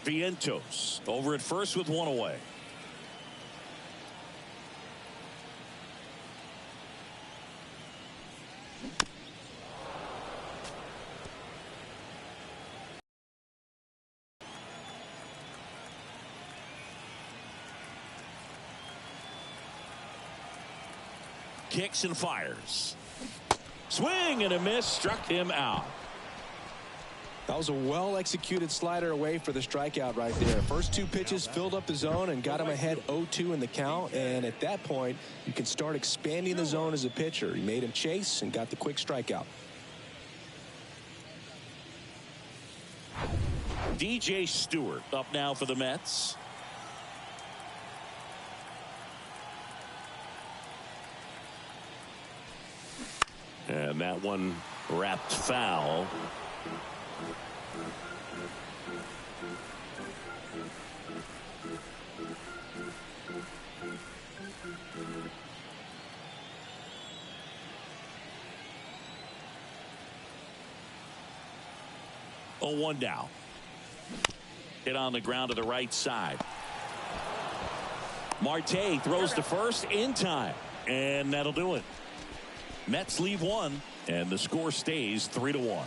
Vientos over at first with 1 away. Kicks and fires. Swing and a miss, struck him out. That was a well-executed slider away for the strikeout right there. First 2 pitches filled up the zone and got him ahead 0-2 in the count. And at that point, you can start expanding the zone as a pitcher. He made him chase and got the quick strikeout. DJ Stewart up now for the Mets. And that one wrapped foul. Oh, 1 down. Hit on the ground to the right side. Marte throws to first in time, and that'll do it. Mets leave one, and the score stays 3-1.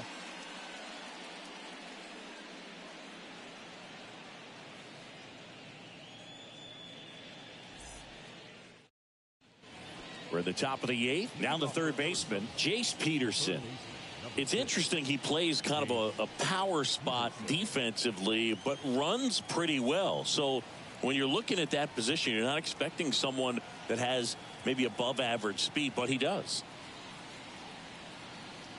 We're at the top of the 8th. Down the third baseman, Jace Peterson. It's interesting, he plays kind of a power spot defensively, but runs pretty well. So when you're looking at that position, you're not expecting someone that has maybe above average speed, but he does.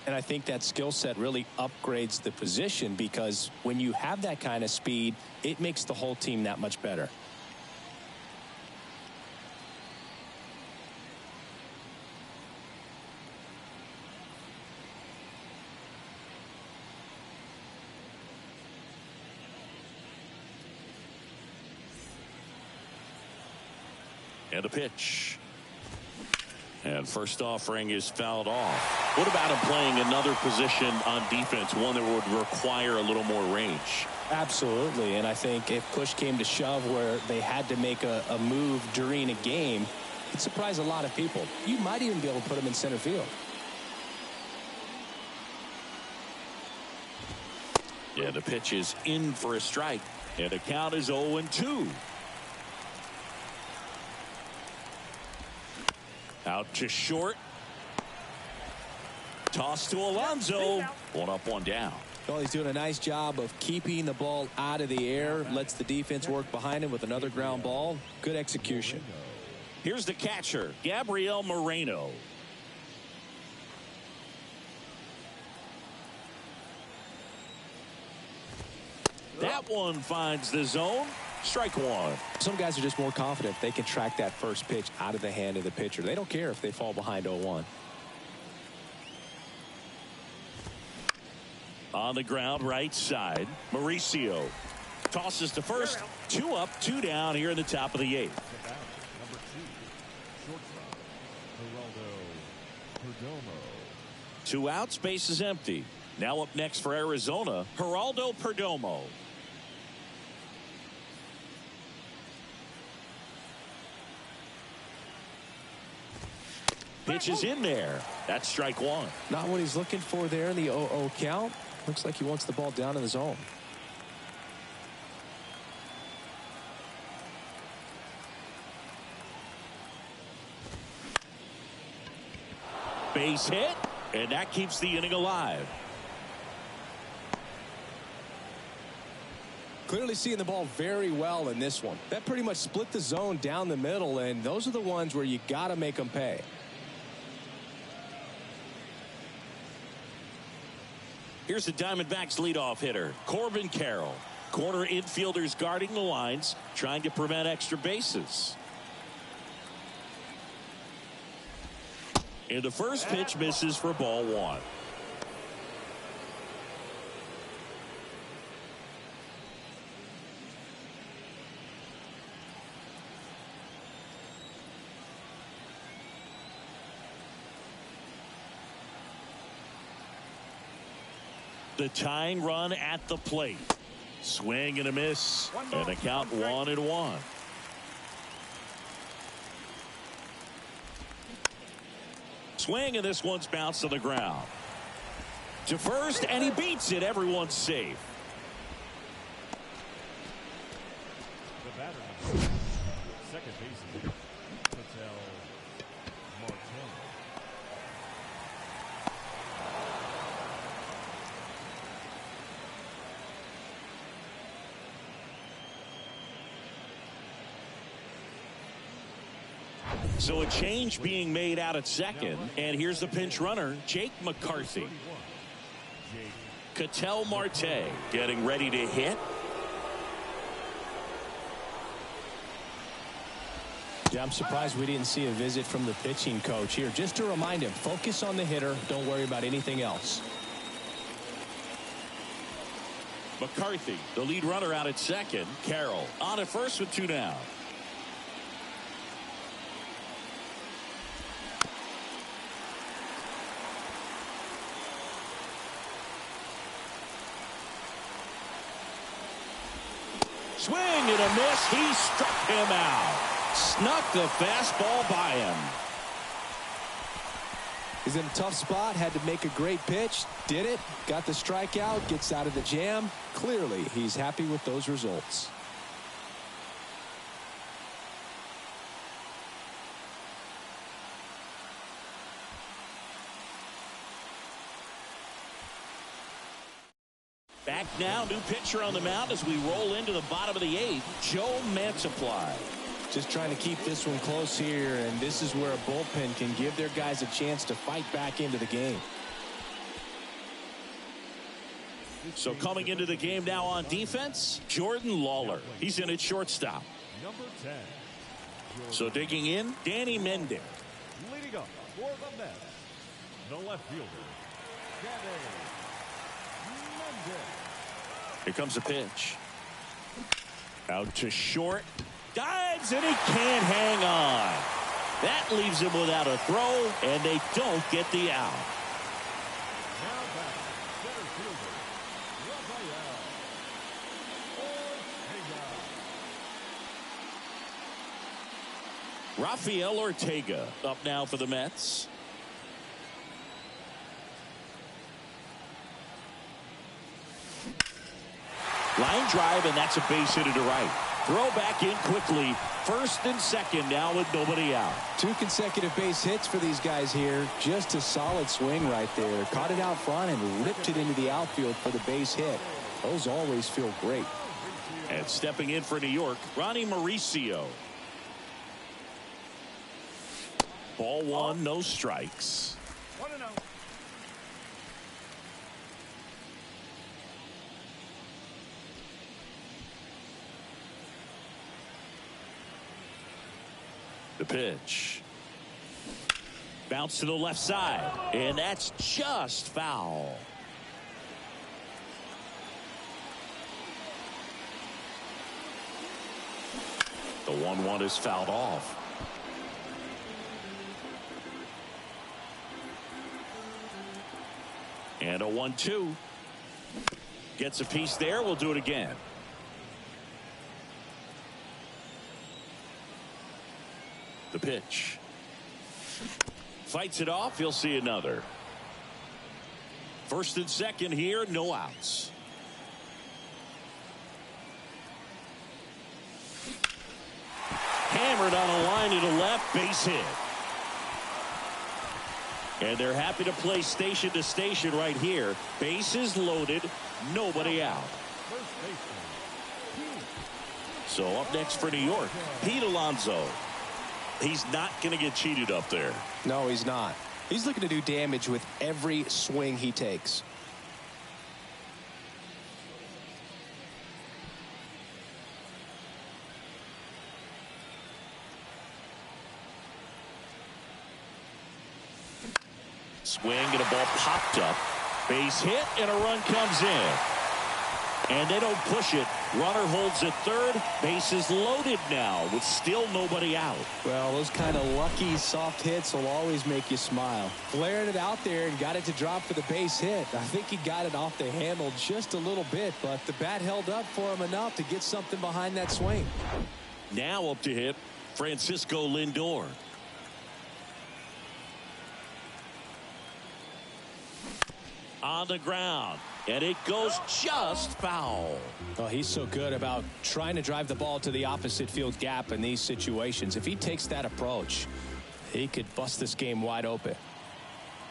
And I think that skill set really upgrades the position, because when you have that kind of speed, it makes the whole team that much better. And a pitch. And first offering is fouled off. What about him playing another position on defense, one that would require a little more range? Absolutely. And I think if push came to shove where they had to make a move during a game, it'd surprise a lot of people. You might even be able to put him in center field. Yeah, the pitch is in for a strike. And the count is 0-2. Out to short. Toss to Alonso. 1 up, 1 down. Well, he's doing a nice job of keeping the ball out of the air. Lets the defense work behind him with another ground ball. Good execution. Here's the catcher, Gabriel Moreno. That one finds the zone. Strike 1. Some guys are just more confident they can track that first pitch out of the hand of the pitcher. They don't care if they fall behind 0-1. On the ground, right side, Mauricio tosses to first. 2 up, 2 down here in the top of the 8th. Number 2, shortstop, Geraldo Perdomo. 2 outs, base is empty. Now up next for Arizona, Geraldo Perdomo. Pitch is in there. That's strike 1. Not what he's looking for there in the 0-0 count. Looks like he wants the ball down in the zone. Base hit, and that keeps the inning alive. Clearly seeing the ball very well in this one. That pretty much split the zone down the middle, and those are the ones where you got to make them pay. Here's the Diamondbacks leadoff hitter, Corbin Carroll. Corner infielders guarding the lines, trying to prevent extra bases. And the first pitch misses for ball 1. The tying run at the plate. Swing and a miss. And the count 1-1. Swing, and this one's bounced to the ground. To first, and he beats it. Everyone's safe. The batter, second baseman, Patel Martin. So a change being made out at second, and here's the pinch runner, Jake McCarthy. Jake Ketel Marte getting ready to hit. Yeah, I'm surprised we didn't see a visit from the pitching coach here. Just to remind him, focus on the hitter. Don't worry about anything else. McCarthy, the lead runner, out at second. Carroll on at first with 2 down. Swing and a miss. He struck him out. Snuck the fastball by him. He's in a tough spot. Had to make a great pitch. Did it. Got the strikeout. Gets out of the jam. Clearly, he's happy with those results. Back now, new pitcher on the mound as we roll into the bottom of the 8th, Joe Mantiply. Just trying to keep this one close here, and this is where a bullpen can give their guys a chance to fight back into the game. So coming into the game now on defense, Jordan Lawler. He's in at shortstop. Number 10. So digging in, Danny Mendez. Leading up for the Mets, the left fielder, Danny Mendez. Here comes a pitch. Out to short. Dives, and he can't hang on. That leaves him without a throw, and they don't get the out. Now back, center fielder, Rafael Ortega up now for the Mets. Line drive, and that's a base hit to right. Throw back in quickly. First and second now with nobody out. 2 consecutive base hits for these guys here. Just a solid swing right there. Caught it out front and ripped it into the outfield for the base hit. Those always feel great. And stepping in for New York, Ronnie Mauricio. Ball 1, no strikes. 1-0. The pitch. Bounce to the left side, and that's just foul. The 1-1 is fouled off. And a 1-2. Gets a piece there. We'll do it again. The pitch. Fights it off. He'll see another. First and second here. No outs. Hammered on a line to the left. Base hit. And they're happy to play station to station right here. Bases loaded. Nobody out. So up next for New York, Pete Alonso. He's not going to get cheated up there. No, he's not. He's looking to do damage with every swing he takes. Swing and a ball popped up. Base hit and a run comes in. And they don't push it. Runner holds at third. Bases loaded now with still nobody out. Well, those kind of lucky soft hits will always make you smile. Flared it out there and got it to drop for the base hit. I think he got it off the handle just a little bit, but the bat held up for him enough to get something behind that swing. Now up to hit Francisco Lindor. On the ground, and it goes just foul. Oh, he's so good about trying to drive the ball to the opposite field gap in these situations. If he takes that approach, he could bust this game wide open.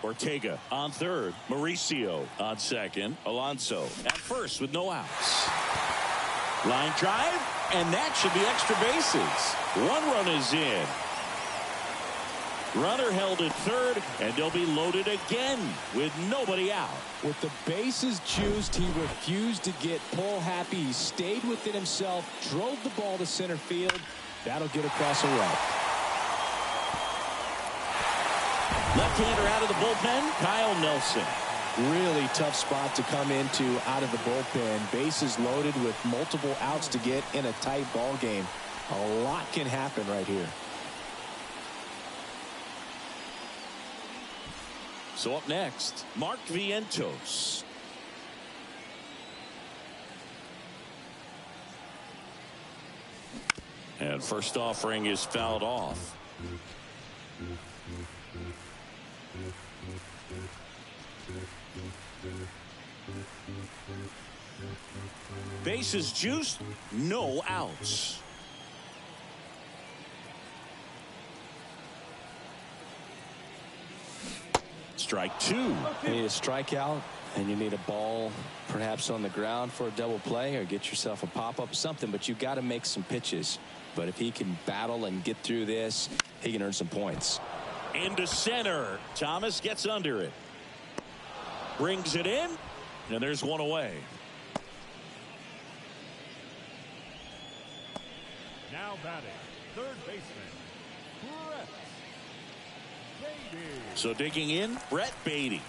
Ortega on third. Mauricio on second. Alonso at first with no outs. Line drive, and that should be extra bases. 1 run is in. Runner held at third, and they'll be loaded again with nobody out. With the bases juiced, he refused to get pull happy. He stayed within himself, drove the ball to center field. That'll get across a route. Left-hander out of the bullpen, Kyle Nelson. Really tough spot to come into out of the bullpen. Bases loaded with multiple outs to get in a tight ball game. A lot can happen right here. So up next, Mark Vientos. And first offering is fouled off. Bases juiced, no outs. Strike two. You need a strikeout, and you need a ball perhaps on the ground for a double play, or get yourself a pop-up, something, but you got to make some pitches. But if he can battle and get through this, he can earn some points. Into center. Thomas gets under it. Brings it in, and there's one away. Now batting, third baseman, Brett Beatty. So digging in, Brett Beatty.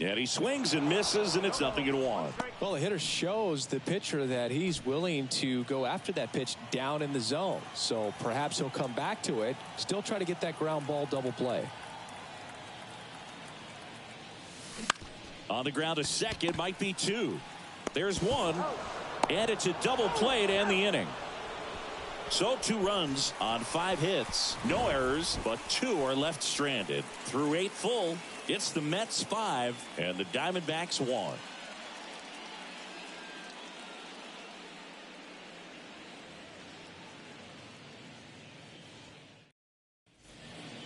And he swings and misses, and it's 0-1. Well, the hitter shows the pitcher that he's willing to go after that pitch down in the zone. So perhaps he'll come back to it, still try to get that ground ball double play. On the ground to second, might be two. There's one, and it's a double play to end the inning. So 2 runs on 5 hits. No errors, but 2 are left stranded. Through 8 full, it's the Mets 5 and the Diamondbacks 1.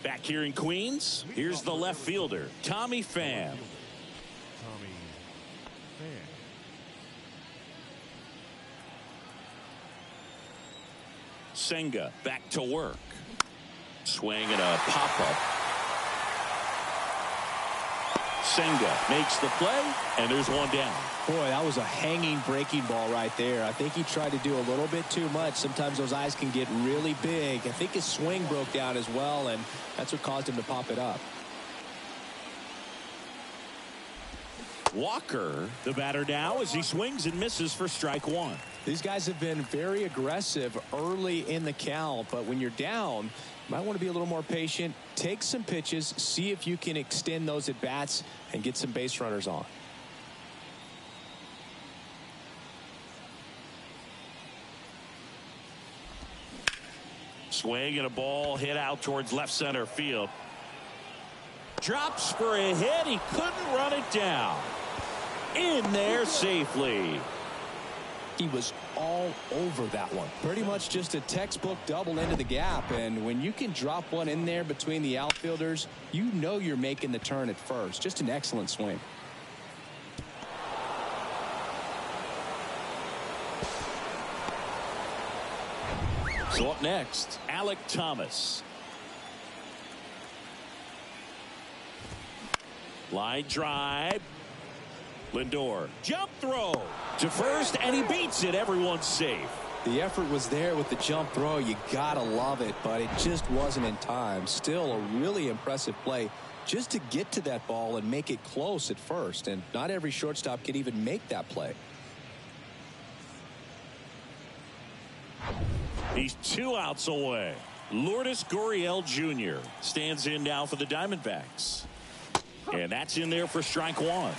Back here in Queens, here's the left fielder, Tommy Pham. Tommy Pham. Senga back to work. Swing and a pop-up. Senga makes the play, and there's one down. Boy, that was a hanging breaking ball right there. I think he tried to do a little bit too much. Sometimes those eyes can get really big. I think his swing broke down as well, and that's what caused him to pop it up. Walker, the batter now, as he swings and misses for strike 1. These guys have been very aggressive early in the count, but when you're down, you might want to be a little more patient, take some pitches, see if you can extend those at bats and get some base runners on. Swing and a ball hit out towards left center field. Drops for a hit. He couldn't run it down. In there safely. He was all over that one. Pretty much just a textbook double into the gap, and when you can drop one in there between the outfielders, you know you're making the turn at first. Just an excellent swing. So up next, Alek Thomas. Line drive. Lindor, jump throw to first, and he beats it. Everyone's safe. The effort was there with the jump throw. You gotta love it, but it just wasn't in time. Still a really impressive play just to get to that ball and make it close at first, and not every shortstop can even make that play. He's 2 outs away. Lourdes Gurriel Jr. stands in now for the Diamondbacks, and that's in there for strike 1.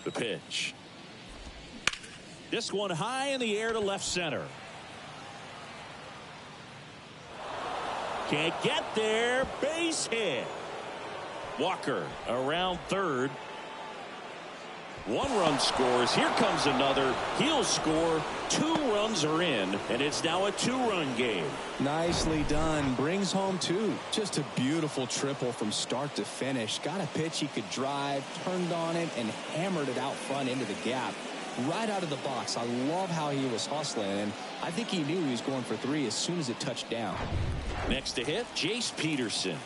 The pitch. This one high in the air to left center. Can't get there. Base hit. Walker around third. 1 run scores. Here comes another. He'll score. 2 runs are in, and it's now a 2-run game. Nicely done. Brings home 2. Just a beautiful triple from start to finish. Got a pitch he could drive, turned on it, and hammered it out front into the gap. Right out of the box. I love how he was hustling, and I think he knew he was going for 3 as soon as it touched down. Next to hit, Jace Peterson.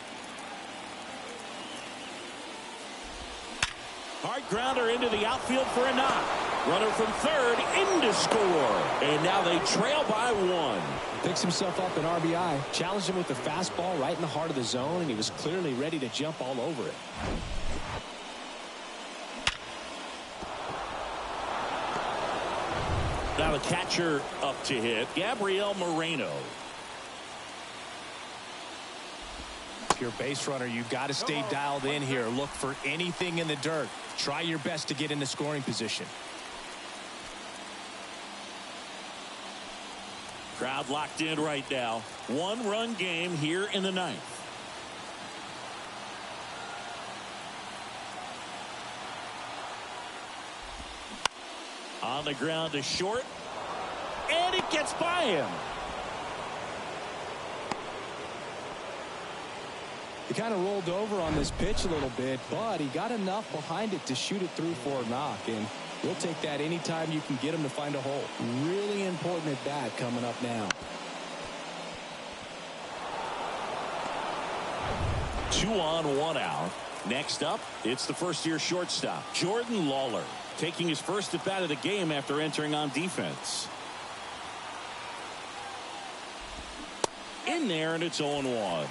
Hard grounder into the outfield for a knock. Runner from third in to score. And now they trail by 1. Picks himself up an RBI. Challenged him with the fastball right in the heart of the zone, and he was clearly ready to jump all over it. Now the catcher up to hit, Gabriel Moreno. If you're a base runner, you've got to stay dialed in here. Look for anything in the dirt. Try your best to get into scoring position. Crowd locked in right now. 1-run game here in the 9th. On the ground to short. And it gets by him. He kind of rolled over on this pitch a little bit, but he got enough behind it to shoot it through for a knock, and we'll take that anytime you can get him to find a hole. Really important at bat coming up now. 2 on, 1 out. Next up, it's the first-year shortstop, Jordan Lawler, taking his first at bat of the game after entering on defense. In there, and it's 0-1.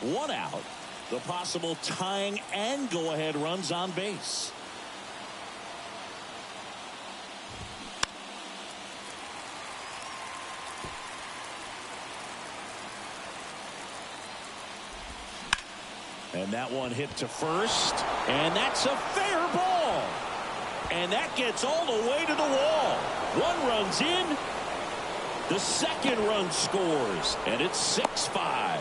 One out. The possible tying and go-ahead runs on base. And that one hit to first. And that's a fair ball. And that gets all the way to the wall. 1 run's in. The 2nd run scores. And it's 6-5.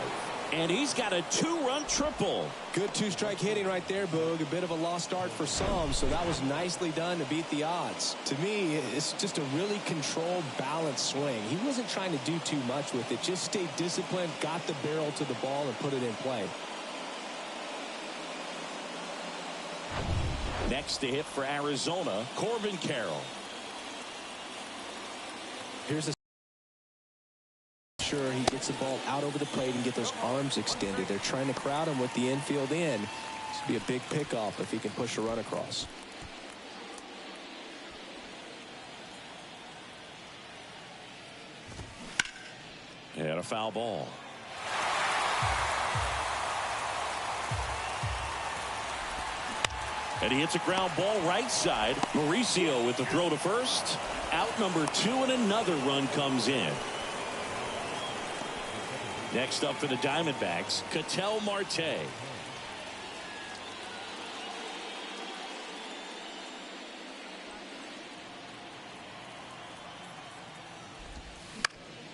And he's got a 2-run triple. Good 2-strike hitting right there, Boog. A bit of a lost start for some, so that was nicely done to beat the odds. To me, it's just a really controlled, balanced swing. He wasn't trying to do too much with it. Just stayed disciplined, got the barrel to the ball, and put it in play. Next to hit for Arizona, Corbin Carroll. Here's a sure he gets the ball out over the plate and get those arms extended. They're trying to crowd him with the infield in. This would be a big pickoff if he can push a run across. And a foul ball. And he hits a ground ball right side. Mauricio with the throw to first. Out number 2, and another run comes in. Next up for the Diamondbacks, Ketel Marte.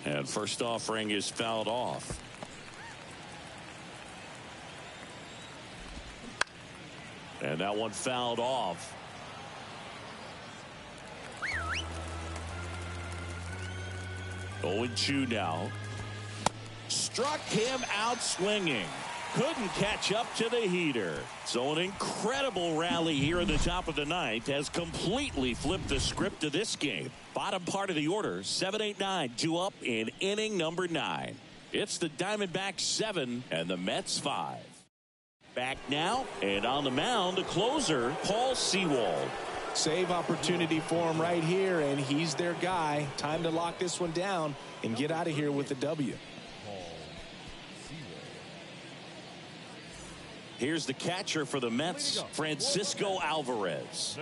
And first offering is fouled off. And that one fouled off. Oh, 0-2 now. Struck him out swinging. Couldn't catch up to the heater. So an incredible rally here in the top of the 9th has completely flipped the script of this game. Bottom part of the order, 7-8-9, 2 up in inning number 9. It's the Diamondbacks 7 and the Mets 5. Back now, and on the mound, the closer, Paul Sewald. Save opportunity for him right here, and he's their guy. Time to lock this one down and get out of here with the W. Here's the catcher for the Mets, Francisco Alvarez.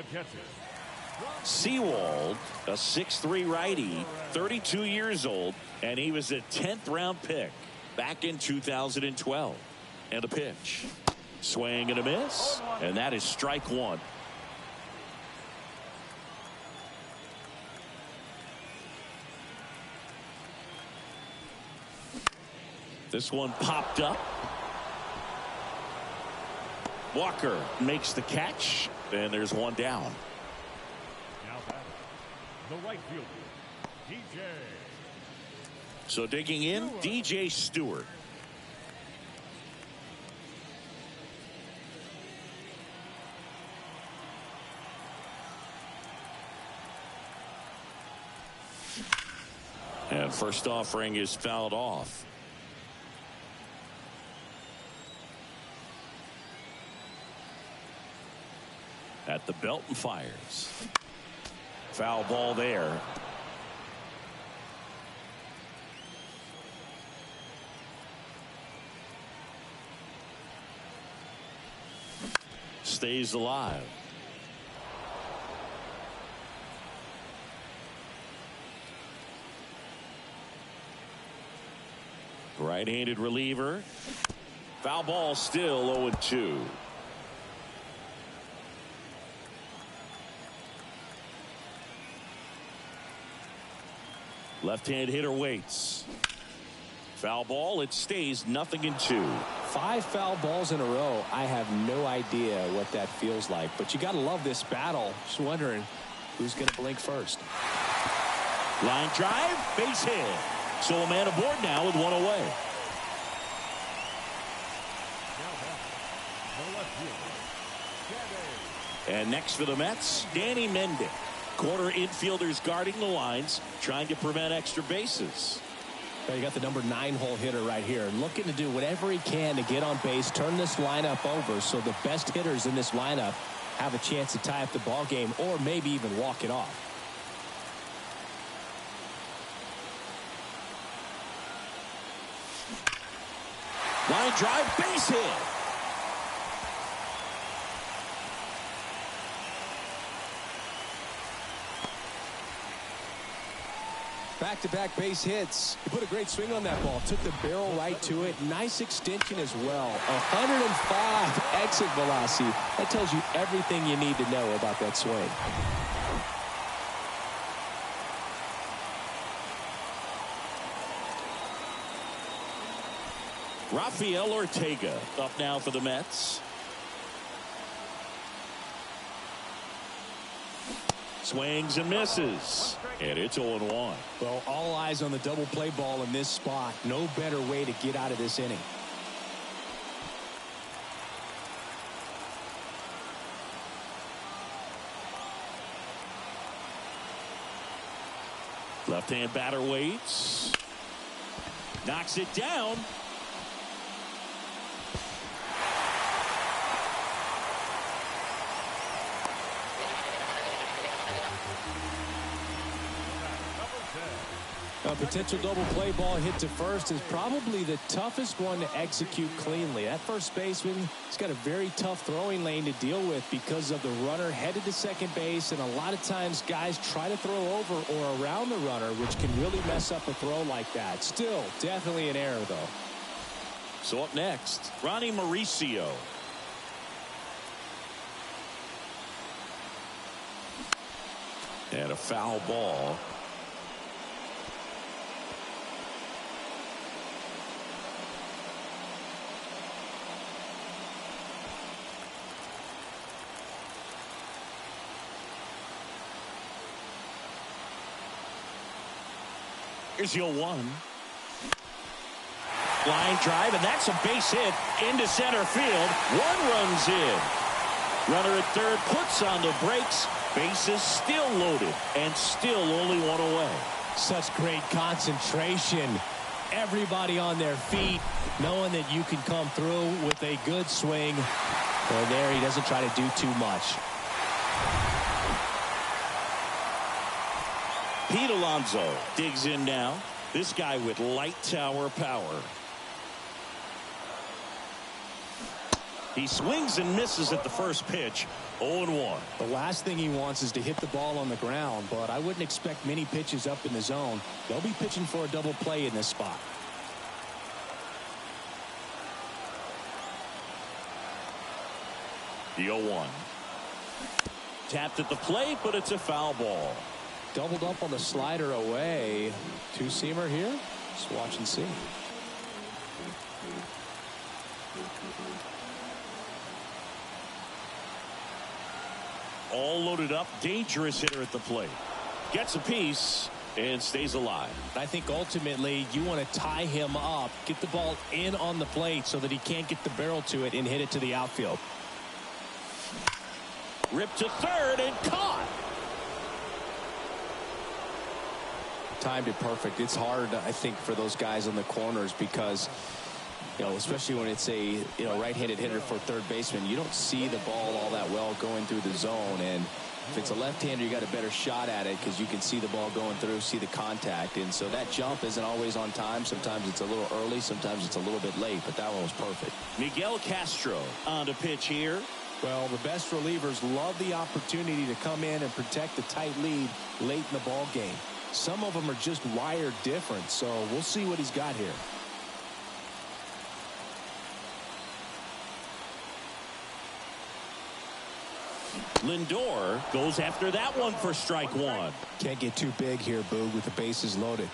Sewald, a 6'3" righty, 32 years old, and he was a 10th round pick back in 2012. And a pitch. Swing and a miss, and that is strike 1. This one popped up. Walker makes the catch, and there's one down. Now back, the right fielder, DJ. So digging in, DJ Stewart. And first offering is fouled off. At the belt and fires. Foul ball there. Stays alive. Right-handed reliever. Foul ball, still 0-2. Left-hand hitter waits. Foul ball, it stays 0-2. 5 foul balls in a row. I have no idea what that feels like, but you got to love this battle. Just wondering who's going to blink first. Line drive, base hit. So a man aboard now with one away. And next for the Mets, Danny Mendick. Corner infielders guarding the lines, trying to prevent extra bases. Well, you got the number 9 hole hitter right here, looking to do whatever he can to get on base, turn this lineup over so the best hitters in this lineup have a chance to tie up the ball game or maybe even walk it off. Line drive, base hit. Back-to-back base hits. He put a great swing on that ball. Took the barrel right to it. Nice extension as well. 105 exit velocity. That tells you everything you need to know about that swing. Rafael Ortega up now for the Mets. Swings and misses. And it's 0-1. Well, all eyes on the double play ball in this spot. No better way to get out of this inning. Left-hand batter waits. Knocks it down. A potential double play ball hit to first is probably the toughest one to execute cleanly. That first baseman, he's got a very tough throwing lane to deal with because of the runner headed to second base, and a lot of times guys try to throw over or around the runner, which can really mess up a throw like that. Still, definitely an error, though. So up next, Ronnie Mauricio. And a foul ball. Here's your 1. Line drive, and that's a base hit into center field. 1 runs in. Runner at third puts on the brakes. Bases still loaded and still only 1 away. Such great concentration. Everybody on their feet, knowing that you can come through with a good swing. And there he doesn't try to do too much. Pete Alonso digs in now. This guy with light tower power. He swings and misses at the first pitch. 0-1. The last thing he wants is to hit the ball on the ground, but I wouldn't expect many pitches up in the zone. They'll be pitching for a double play in this spot. The 0-1. Tapped at the plate, but it's a foul ball. Doubled up on the slider away. Two-seamer here. Just watch and see. All loaded up. Dangerous hitter at the plate. Gets a piece and stays alive. I think ultimately you want to tie him up, get the ball in on the plate so that he can't get the barrel to it and hit it to the outfield. Ripped to third and caught. Timed it perfect. It's hard, I think, for those guys on the corners because, you know, especially when it's a, you know, right-handed hitter for third baseman, you don't see the ball all that well going through the zone. And if it's a left-hander, you got a better shot at it because you can see the ball going through, see the contact. And so that jump isn't always on time. Sometimes it's a little early, sometimes it's a little bit late, but that one was perfect. Miguel Castro on to pitch here. Well, the best relievers love the opportunity to come in and protect the tight lead late in the ball game. Some of them are just wired different, so we'll see what he's got here. Lindor goes after that one for strike one. Can't get too big here, Boog, with the bases loaded.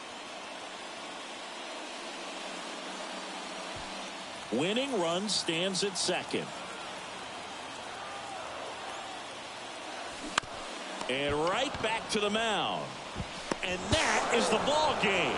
Winning run stands at second. And right back to the mound. And that is the ball game.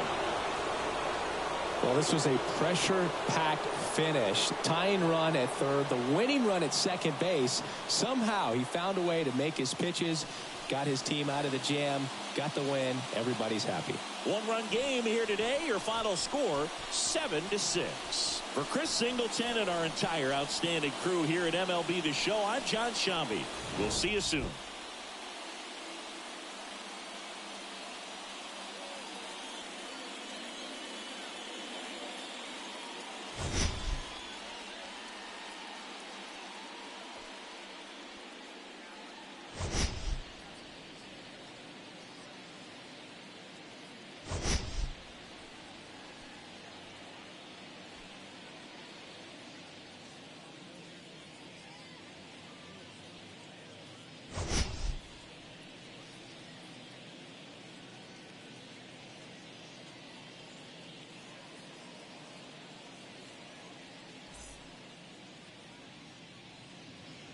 Well, this was a pressure-packed finish. Tying run at third, the winning run at second base. Somehow he found a way to make his pitches, got his team out of the jam, got the win. Everybody's happy. One-run game here today. Your final score, 7-6. For Chris Singleton and our entire outstanding crew here at MLB The Show, I'm John Shambi. We'll see you soon.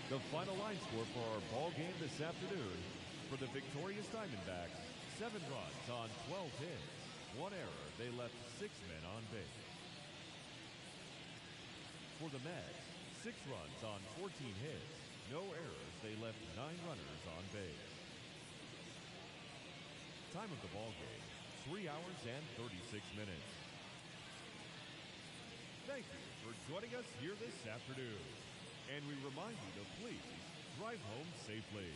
The final line score for our ball game this afternoon. For the victorious Diamondbacks, 7 runs on 12 hits. 1 error, they left 6 men on base. For the Mets, 6 runs on 14 hits. No errors, they left 9 runners on base. Time of the ball game, 3 hours and 36 minutes. Thank you for joining us here this afternoon. And we remind you to please drive home safely.